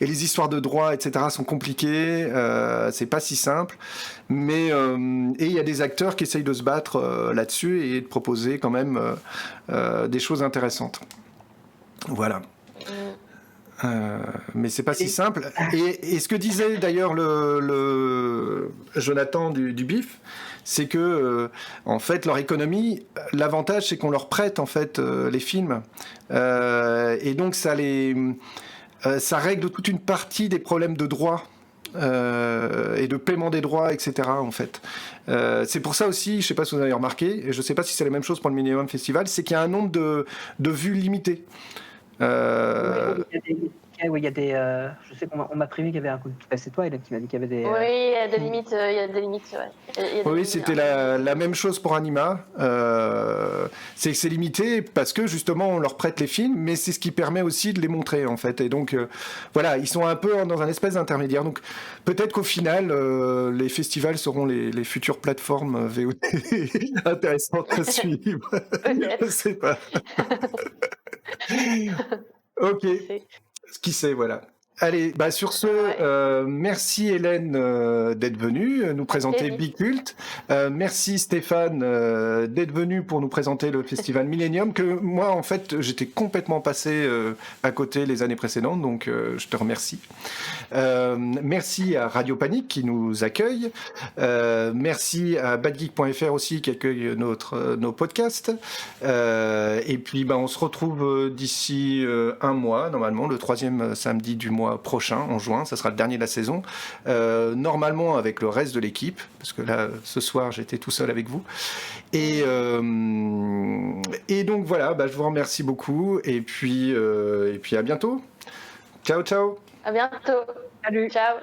les histoires de droit, etc. sont compliquées. C'est pas si simple, mais et il y a des acteurs qui essayent de se battre là-dessus et de proposer quand même des choses intéressantes. Voilà. Mais c'est pas si simple. Et ce que disait d'ailleurs le Jonathan du BIF, c'est que en fait leur économie, l'avantage c'est qu'on leur prête en fait les films, et donc ça règle toute une partie des problèmes de droit. Et de paiement des droits, etc. en fait. C'est pour ça aussi, je sais pas si vous avez remarqué, et je sais pas si c'est la même chose pour le Millennium Festival, c'est qu'il y a un nombre de vues limité. Oui, il y a des. Je sais qu'on m'a prévenu qu'il y avait un coup. C'est toi, Hélène, qui m'a dit qu'il y avait des. Oui, il y a des limites. Il y a des limites. Ouais. Oui, c'était la même chose pour Anima. C'est que c'est limité parce que justement on leur prête les films, mais c'est ce qui permet aussi de les montrer en fait. Et donc voilà, ils sont un peu dans un espèce d'intermédiaire. Donc peut-être qu'au final, les festivals seront les futures plateformes VOD intéressantes à suivre. Je sais pas. Ok. Qui sait, voilà. Allez, bah sur ce, merci Hélène d'être venue nous présenter Bicult. Merci Stéphane d'être venu pour nous présenter le festival Millennium, que moi en fait j'étais complètement passé à côté les années précédentes, donc je te remercie. Merci à Radio Panique qui nous accueille. Merci à badgeek.fr aussi qui accueille nos podcasts. Et puis bah, on se retrouve d'ici un mois, normalement, le 3e samedi du mois prochain, en juin, ça sera le dernier de la saison, normalement avec le reste de l'équipe, parce que là, ce soir, j'étais tout seul avec vous. Et donc voilà, bah, je vous remercie beaucoup, et puis à bientôt. Ciao, ciao. À bientôt. Salut. Ciao.